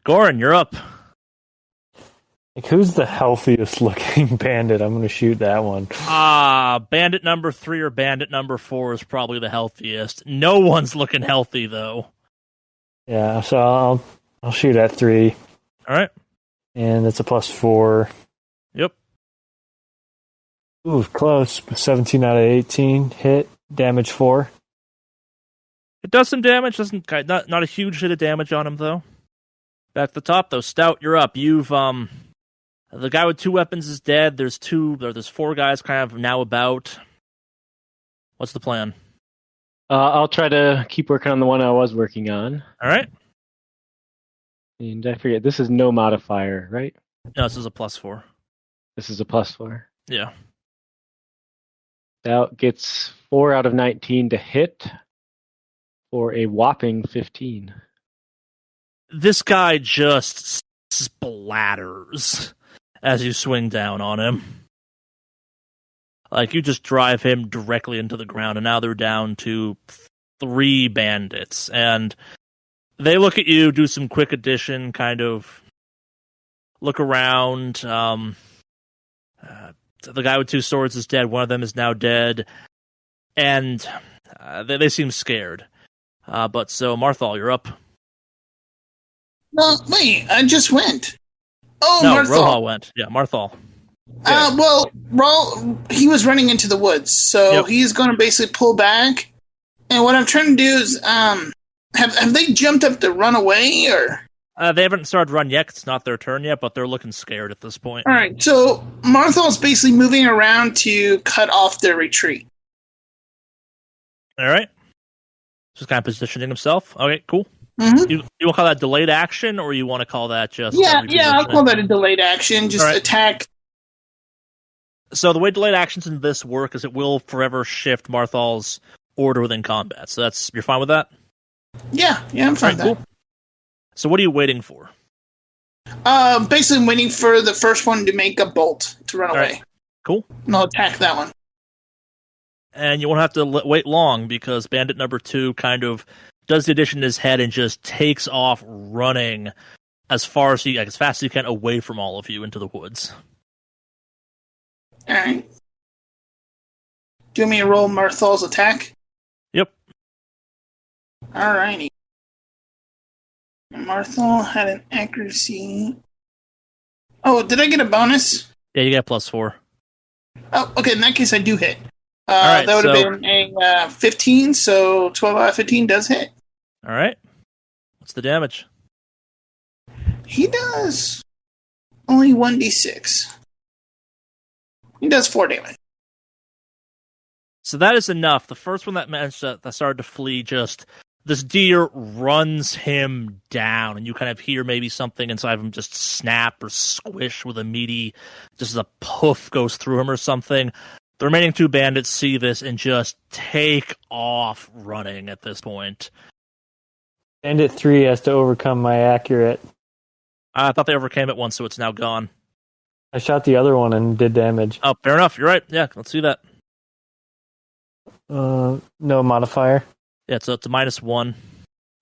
Goran, you're up. Like, who's the healthiest looking bandit? I'm going to shoot that one. Bandit number 3 or bandit number 4 is probably the healthiest. No one's looking healthy, though. Yeah, so I'll shoot at 3. All right. And it's a +4. Yep. Ooh, close. 17 out of 18. Hit. Damage 4. It does some damage. Not a huge hit of damage on him, though. Back to the top, though. Stout, you're up. You've, the guy with 2 weapons is dead. There's 4 guys kind of now about. What's the plan? I'll try to keep working on the one I was working on. All right. And I forget, this is no modifier, right? No, this is a +4. This is a +4. Yeah. Stout gets 4 out of 19 to hit for a whopping 15. This guy just splatters as you swing down on him. Like, you just drive him directly into the ground, and now they're down to 3 bandits. And they look at you, do some quick addition, kind of look around. The guy with 2 swords is dead. One of them is now dead. And they seem scared. But so, Marthal, you're up. No, wait, I just went. Oh, No, Marthal. Roja went. Yeah, Marthal. Well, he was running into the woods, so Yep. he's going to basically pull back And what I'm trying to do is, have they jumped up to run away, or? They haven't started to run yet. It's not their turn yet, but they're looking scared at this point. All right, so Marthal's basically moving around to cut off their retreat. All right. Just kind of positioning himself. Okay, cool. Mm-hmm. You want to call that delayed action, or you want to call that just... Yeah, I'll call that a delayed action. Just attack. So the way delayed actions in this work is it will forever shift Marthal's order within combat. So you're fine with that? Yeah, I'm fine with that. Cool. So what are you waiting for? Basically waiting for the first one to make a bolt to run away. Right. Cool. And I'll attack that one. And you won't have to wait long because bandit number 2 kind of does the addition in his head and just takes off running as fast as you can away from all of you into the woods. All right. Do you want me to roll Marthal's attack? Yep. All righty. Marthal had an accuracy. Oh, did I get a bonus? Yeah, you got +4. Oh, okay. In that case, I do hit. Right, that would have been a 15, so 12 out of 15 does hit. All right. What's the damage? He does only 1d6. He does 4 damage. So that is enough. The first one that managed that started to flee, just this deer runs him down, and you kind of hear maybe something inside of him just snap or squish with a meaty, just as a poof goes through him or something. The remaining 2 bandits see this and just take off running at this point. Bandit 3 has to overcome my accurate. I thought they overcame it once, so it's now gone. I shot the other one and did damage. Oh, fair enough. You're right. Yeah, let's see that. No modifier. Yeah, so it's a -1.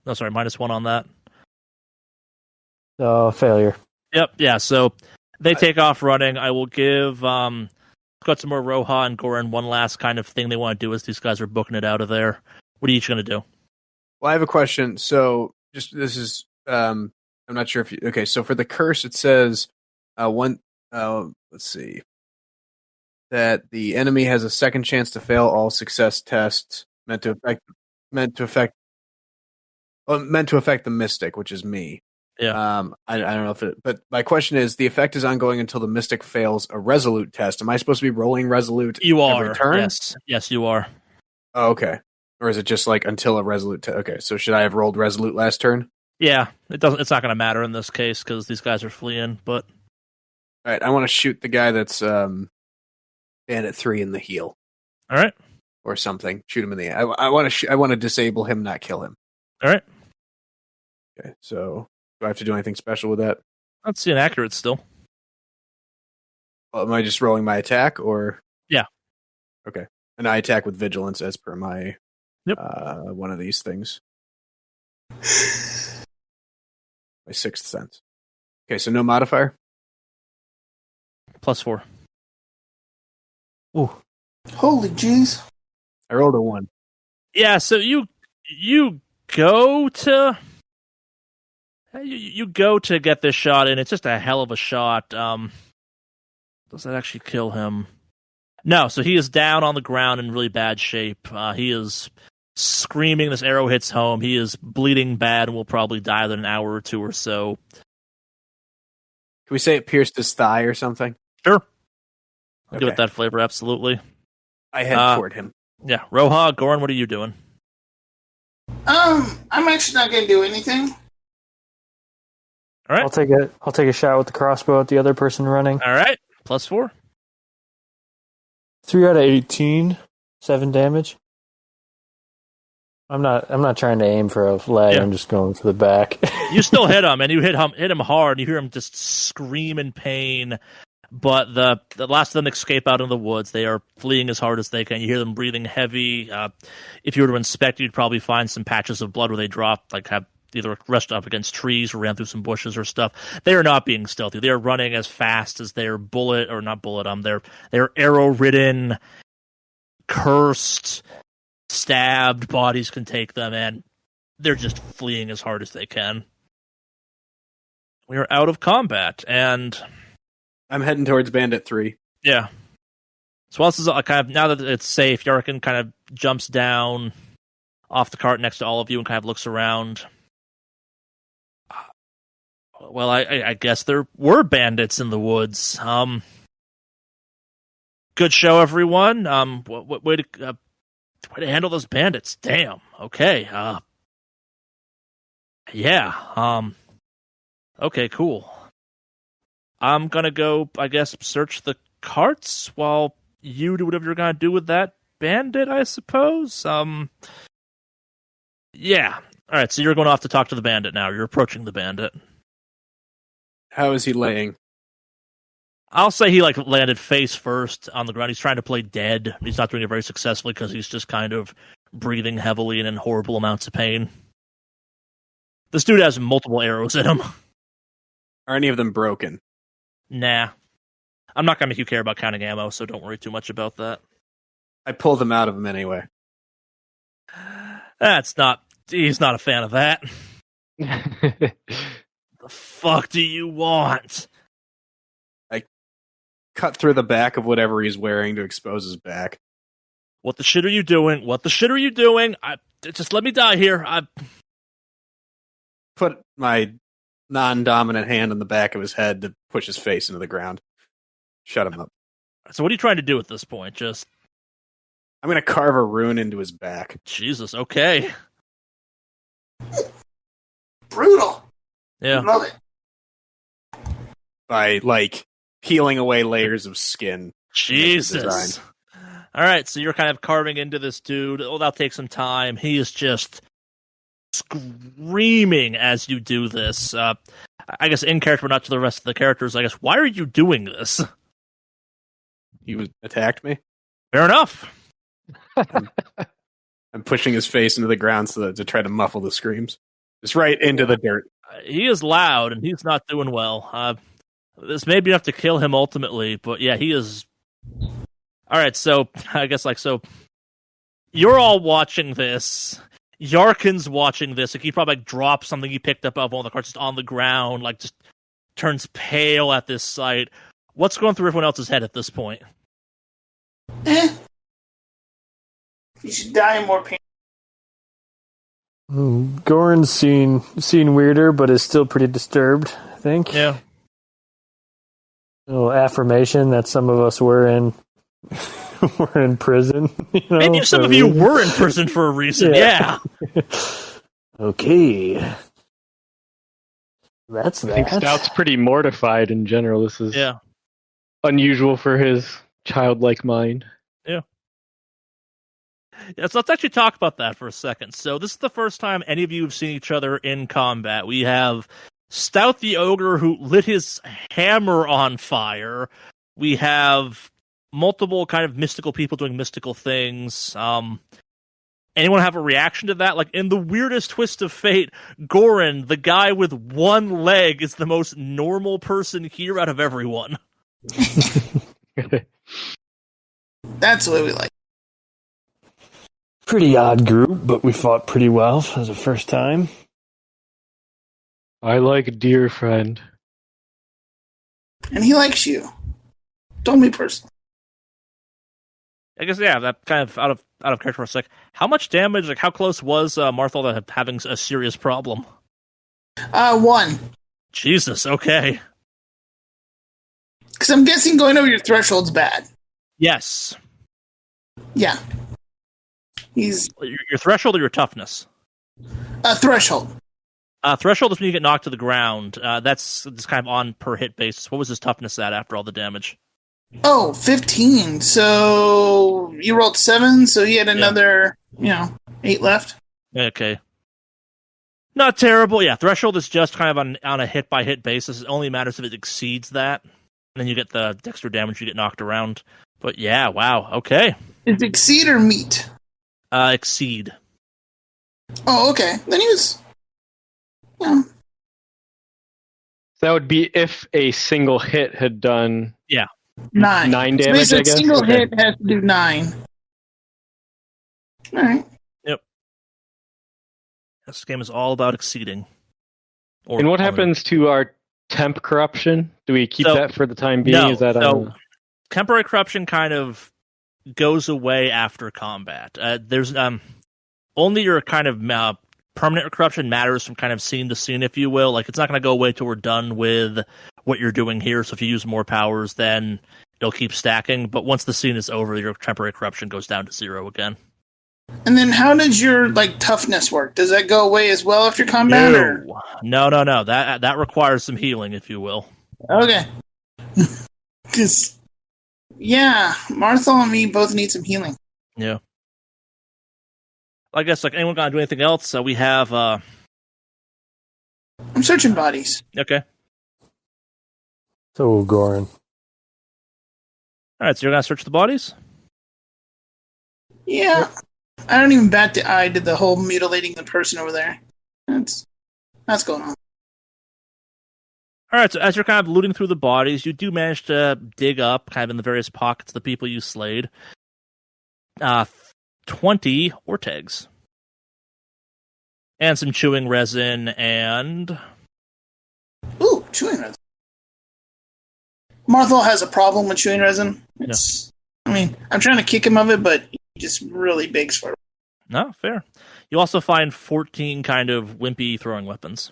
No, sorry, -1 on that. So, failure. Yep, yeah, so they take off running. I will give got some more Roja and Goran one last kind of thing they want to do as these guys are booking it out of there. What are you each going to do? Well, I have a question. So, this is I'm not sure if you... Okay, so for the curse, it says let's see. That the enemy has a second chance to fail all success tests meant to affect the mystic, which is me. Yeah. I don't know if it... But my question is, the effect is ongoing until the mystic fails a resolute test. Am I supposed to be rolling resolute every turn? Yes, you are. Oh, okay. Or is it just like until a resolute test? Okay, so should I have rolled resolute last turn? Yeah, it's not going to matter in this case because these guys are fleeing, but... All right, I want to shoot the guy that's bandit 3 in the heel. All right. Or something. Shoot him in the... I want to disable him, not kill him. All right. Okay, so... Do I have to do anything special with that? Let's see an accurate still. Well, am I just rolling my attack, or... Yeah. Okay. And I attack with vigilance as per my one of these things. My 6th sense. Okay, so no modifier? +4. Ooh. Holy jeez. I rolled a 1. Yeah, so you go to... You go to get this shot in. It's just a hell of a shot. Does that actually kill him? No, so he is down on the ground in really bad shape. He is screaming. This arrow hits home. He is bleeding bad and will probably die within an hour or 2 or so. Can we say it pierced his thigh or something? Sure. I'll give it that flavor, absolutely. I head toward him. Yeah. Roja, Goran, what are you doing? I'm actually not going to do anything. All right. I'll take a shot with the crossbow at the other person running. All right. +4. 3 out of 18, 7 damage. I'm not trying to aim for a leg. Yeah. I'm just going for the back. You still hit him, and you hit him hard. You hear him just scream in pain. But the last of them escape out in the woods. They are fleeing as hard as they can. You hear them breathing heavy. If you were to inspect, you'd probably find some patches of blood where they dropped, like have either rushed up against trees or ran through some bushes or stuff. They are not being stealthy. They are running as fast as their they're arrow-ridden, cursed, stabbed bodies can take them, and they're just fleeing as hard as they can. We are out of combat, and I'm heading towards Bandit 3. yeah. So once it's kind of now that it's safe, Yarkin kind of jumps down off the cart next to all of you and kind of looks around. Well, I guess there were bandits in the woods. Good show, everyone. Way to handle those bandits. Damn. Okay. Yeah. Okay, cool. I'm gonna go, I guess, search the carts while you do whatever you're gonna do with that bandit, I suppose. Yeah. All right, so you're going off to talk to the bandit now. You're approaching the bandit. How is he laying? I'll say he landed face first on the ground. He's trying to play dead. He's not doing it very successfully because he's just kind of breathing heavily and in horrible amounts of pain. This dude has multiple arrows in him. Are any of them broken? Nah. I'm not going to make you care about counting ammo, so don't worry too much about that. I pull them out of him anyway. He's not a fan of that. The fuck do you want? I cut through the back of whatever he's wearing to expose his back. What the shit are you doing? What the shit are you doing? Just let me die here. Put my non-dominant hand on the back of his head to push his face into the ground. Shut him up. So what are you trying to do at this point? Just... I'm going to carve a rune into his back. Jesus, okay. Brutal. Yeah. Love it. By, peeling away layers of skin. Jesus. All right, so you're kind of carving into this dude. Oh, that'll take some time. He is just screaming as you do this. I guess in character, but not to the rest of the characters. I guess, why are you doing this? He attacked me. Fair enough. I'm pushing his face into the ground to try to muffle the screams. Just right into the dirt. He is loud, and he's not doing well. This may be enough to kill him ultimately, but yeah, he is... Alright, so, I guess, you're all watching this. Yarkin's watching this. He probably drops something he picked up off one of the carts just on the ground, just turns pale at this sight. What's going through everyone else's head at this point? You should die in more pain. Goran's seen weirder, but is still pretty disturbed, I think. Yeah. A little affirmation that some of us were in prison. Maybe some of you were in prison for a reason, yeah. Okay. That's I think Stout's pretty mortified in general. This is unusual for his childlike mind. Yeah. So let's actually talk about that for a second. So this is the first time any of you have seen each other in combat. We have Stout the Ogre who lit his hammer on fire. We have multiple kind of mystical people doing mystical things. Anyone have a reaction to that? In the weirdest twist of fate, Goran, the guy with one leg, is the most normal person here out of everyone. That's the way we like. Pretty odd group, but we fought pretty well as a first time. I like a dear friend. And he likes you. Don't be personal. I guess, yeah, that kind of out of character for a sec. How much damage, how close was Marthal to having a serious problem? 1. Jesus, okay. Because I'm guessing going over your threshold's bad. Yes. Yeah. He's... Your threshold or your toughness? Threshold. Threshold is when you get knocked to the ground. That's kind of on per hit basis. What was his toughness at after all the damage? 15. So you rolled 7, so he had another, 8 left. Okay. Not terrible. Yeah, threshold is just kind of on a hit-by-hit basis. It only matters if it exceeds that. And then you get the extra damage, you get knocked around. But yeah, wow, okay. Is exceed or meet? Exceed. Oh, okay. Then he was... That would be if a single hit had done... Yeah. 9. 9 damage, so I guess? A single hit has to do 9. Alright. Yep. This game is all about exceeding. And what happens to our temp corruption? Do we keep that for the time being? No, Is that temporary corruption kind of goes away after combat. There's only your kind of permanent corruption matters from kind of scene to scene, if you will. Like, it's not going to go away till we're done with what you're doing here. So if you use more powers, then it'll keep stacking. But once the scene is over, your temporary corruption goes down to 0 again. And then how does your toughness work? Does that go away as well after combat? No. That requires some healing, if you will. Okay. Because, yeah, Martha and me both need some healing. Yeah. I guess, anyone gonna do anything else? We have, I'm searching bodies. Okay. So, Goran. Alright, so you're gonna search the bodies? Yeah. I don't even bat the eye to the whole mutilating the person over there. That's going on. Alright, so as you're kind of looting through the bodies, you do manage to dig up, kind of in the various pockets, the people you slayed. 20 Ortegs. And some chewing resin and... Ooh, chewing resin. Marthal has a problem with chewing resin. I'm trying to kick him of it, but he just really begs for it. No, fair. You also find 14 kind of wimpy throwing weapons.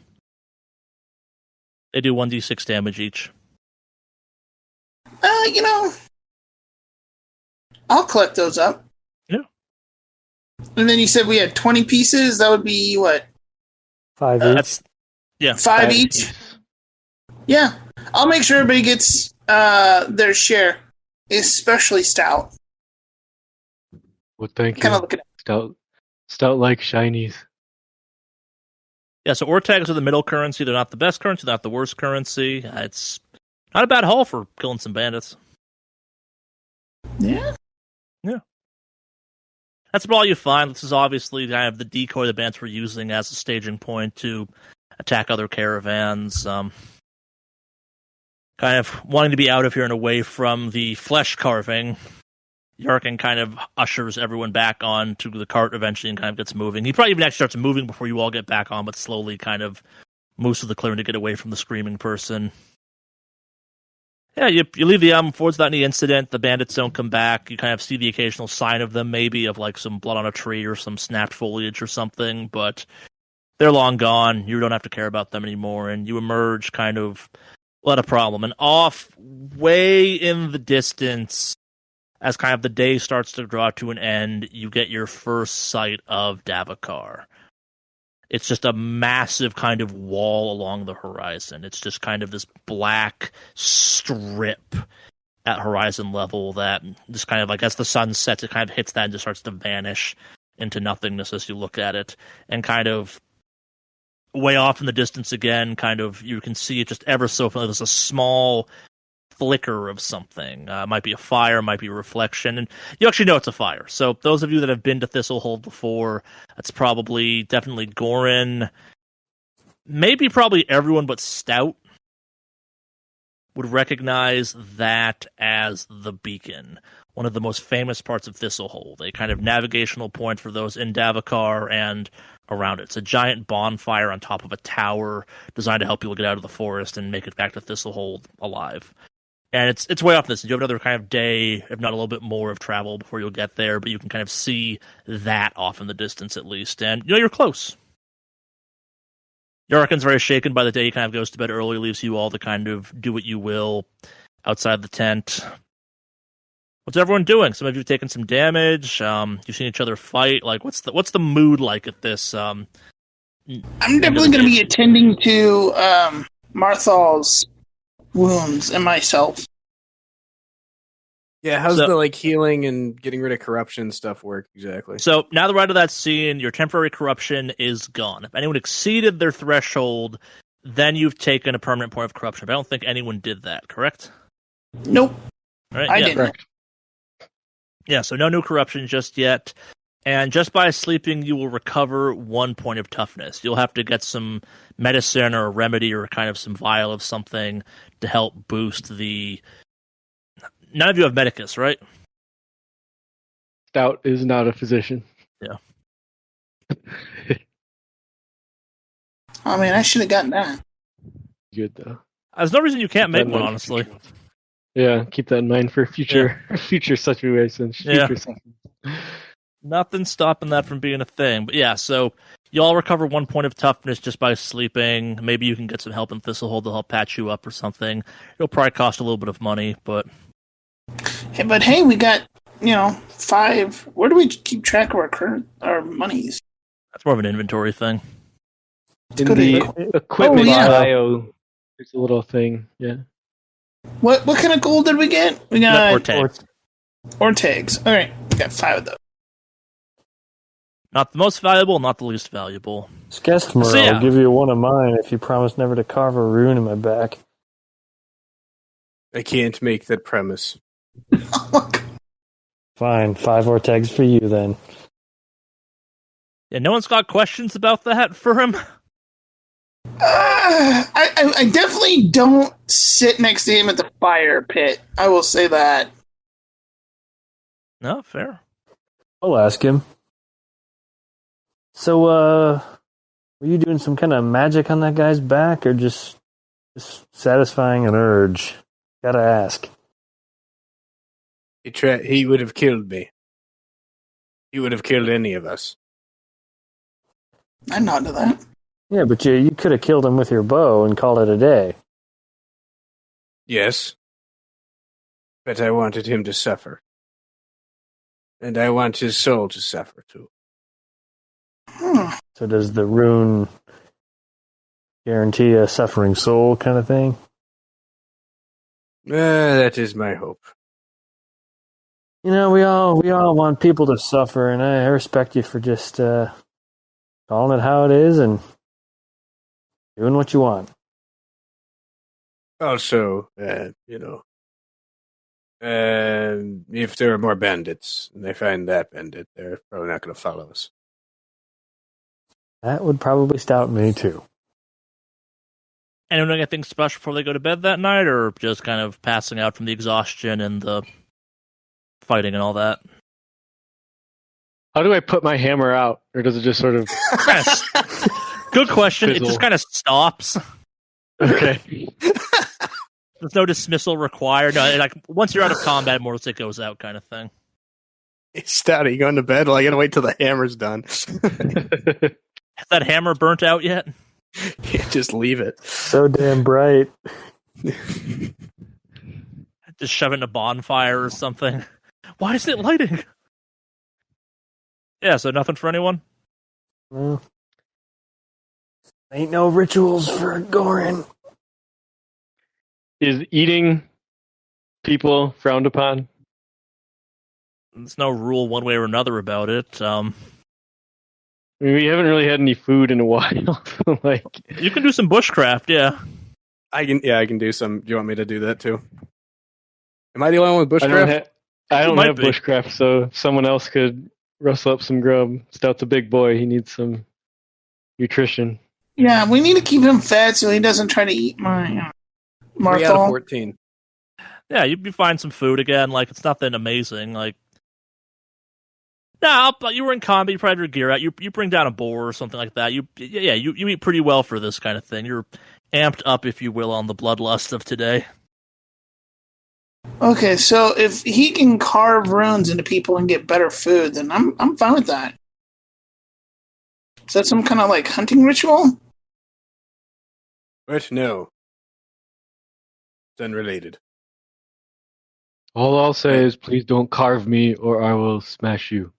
They do 1d6 damage each. I'll collect those up. Yeah. And then you said we had 20 pieces. That would be what? 5 each. Yeah. 5 each? Yeah. I'll make sure everybody gets their share, especially Stout. Well, thank you. Kind of looking at Stout like shinies. Yeah, so Ortegs are the middle currency. They're not the best currency, they're not the worst currency. It's not a bad haul for killing some bandits. Yeah. That's about all you find. This is obviously kind of the decoy the bandits were using as a staging point to attack other caravans. Kind of wanting to be out of here and away from the flesh carving. Yarkin kind of ushers everyone back onto the cart eventually and kind of gets moving. He probably even actually starts moving before you all get back on, but slowly kind of moves to the clearing to get away from the screaming person. Yeah, you leave the forts without any incident. The bandits don't come back. You kind of see the occasional sign of them, maybe, of some blood on a tree or some snapped foliage or something, but they're long gone. You don't have to care about them anymore, and you emerge kind of without a problem. And off, way in the distance, as kind of the day starts to draw to an end, you get your first sight of Davokar. It's just a massive kind of wall along the horizon. It's just kind of this black strip at horizon level that just kind of as the sun sets, it kind of hits that and just starts to vanish into nothingness as you look at it. And kind of way off in the distance again, kind of you can see it just ever so faintly. There's a small flicker of something. Might be a fire, might be a reflection, and you actually know it's a fire. So those of you that have been to Thistlehold before, that's definitely Goran. Maybe probably everyone but Stout would recognize that as the beacon. One of the most famous parts of Thistlehold, a kind of navigational point for those in Davokar and around it. It's a giant bonfire on top of a tower designed to help people get out of the forest and make it back to Thistlehold alive. And it's way off this. You have another kind of day, if not a little bit more, of travel before you'll get there, but you can kind of see that off in the distance at least. And you're close. Yarkin's very shaken by the day. He kind of goes to bed early, leaves you all to kind of do what you will outside the tent. What's everyone doing? Some of you have taken some damage. You've seen each other fight. What's the mood like at this? I'm definitely going to be attending to Marthal's wounds and myself. Yeah, how's the healing and getting rid of corruption stuff work exactly? So now that we're out of that scene, your temporary corruption is gone. If anyone exceeded their threshold, then you've taken a permanent point of corruption. But I don't think anyone did that, correct? Nope. Right? I didn't. Correct. Yeah, so no new corruption just yet. And just by sleeping, you will recover 1 point of toughness. You'll have to get some medicine or a remedy or kind of some vial of something to help boost the... None of you have Medicus, right? Stout is not a physician. Yeah. Oh, man, I should have gotten that. Good, though. There's no reason you can't make one, honestly. Yeah, keep that in mind for future situations. Yeah. Nothing's stopping that from being a thing. But yeah, so y'all recover 1 point of toughness just by sleeping. Maybe you can get some help in Thistlehold to help patch you up or something. It'll probably cost a little bit of money, but... Hey, we got, 5. Where do we keep track of our monies? That's more of an inventory thing. In the equipment bio, there's a little thing, yeah. What kind of gold did we get? We got Or tags. All right, we got 5 of those. Not the most valuable, not the least valuable. Skestmer, I'll give you one of mine if you promise never to carve a rune in my back. I can't make that premise. Fine, 5 more tags for you then. Yeah, no one's got questions about that for him? I definitely don't sit next to him at the fire pit. I will say that. No, fair. I'll ask him. So, were you doing some kind of magic on that guy's back, or just satisfying an urge? Gotta ask. He would have killed me. He would have killed any of us. I'm not to that. Yeah, but you could have killed him with your bow and called it a day. Yes. But I wanted him to suffer. And I want his soul to suffer, too. So does the rune guarantee a suffering soul kind of thing? That is my hope. We all want people to suffer, and I respect you for just calling it how it is and doing what you want. Also, if there are more bandits and they find that bandit, they're probably not going to follow us. That would probably stout me too. Anyone doing anything special before they go to bed that night, or just kind of passing out from the exhaustion and the fighting and all that? How do I put my hammer out? Or does it just sort of... Good question. Fizzle. It just kind of stops. Okay. There's no dismissal required. No, like once you're out of combat, more it goes out kind of thing. Hey, Stouty, you going to bed? Well, I got to wait till the hammer's done. Has that hammer burnt out yet? Can't just leave it. So damn bright. Just shove it in a bonfire or something. Why is it lighting? Yeah, so nothing for anyone? Well, ain't no rituals for Gorin. Is eating people frowned upon? There's no rule one way or another about it. I mean, we haven't really had any food in a while. Like, you can do some bushcraft, yeah. I can do some. Do you want me to do that too? Am I the only one with bushcraft? I don't have bushcraft, so if someone else could rustle up some grub. Stout's a big boy. He needs some nutrition. Yeah, we need to keep him fed so he doesn't try to eat my Marthal. 3 out of 14. Yeah, you find some food again. Like, it's nothing amazing. Like, nah, you were in combat. You probably had your gear out. You bring down a boar or something like that. You eat pretty well for this kind of thing. You're amped up, if you will, on the bloodlust of today. Okay, so if he can carve runes into people and get better food, then I'm fine with that. Is that some kind of like hunting ritual? But no. It's unrelated. All I'll say is please don't carve me or I will smash you.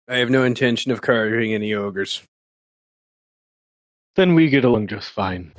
I have no intention of carving any ogres. Then we get along just fine.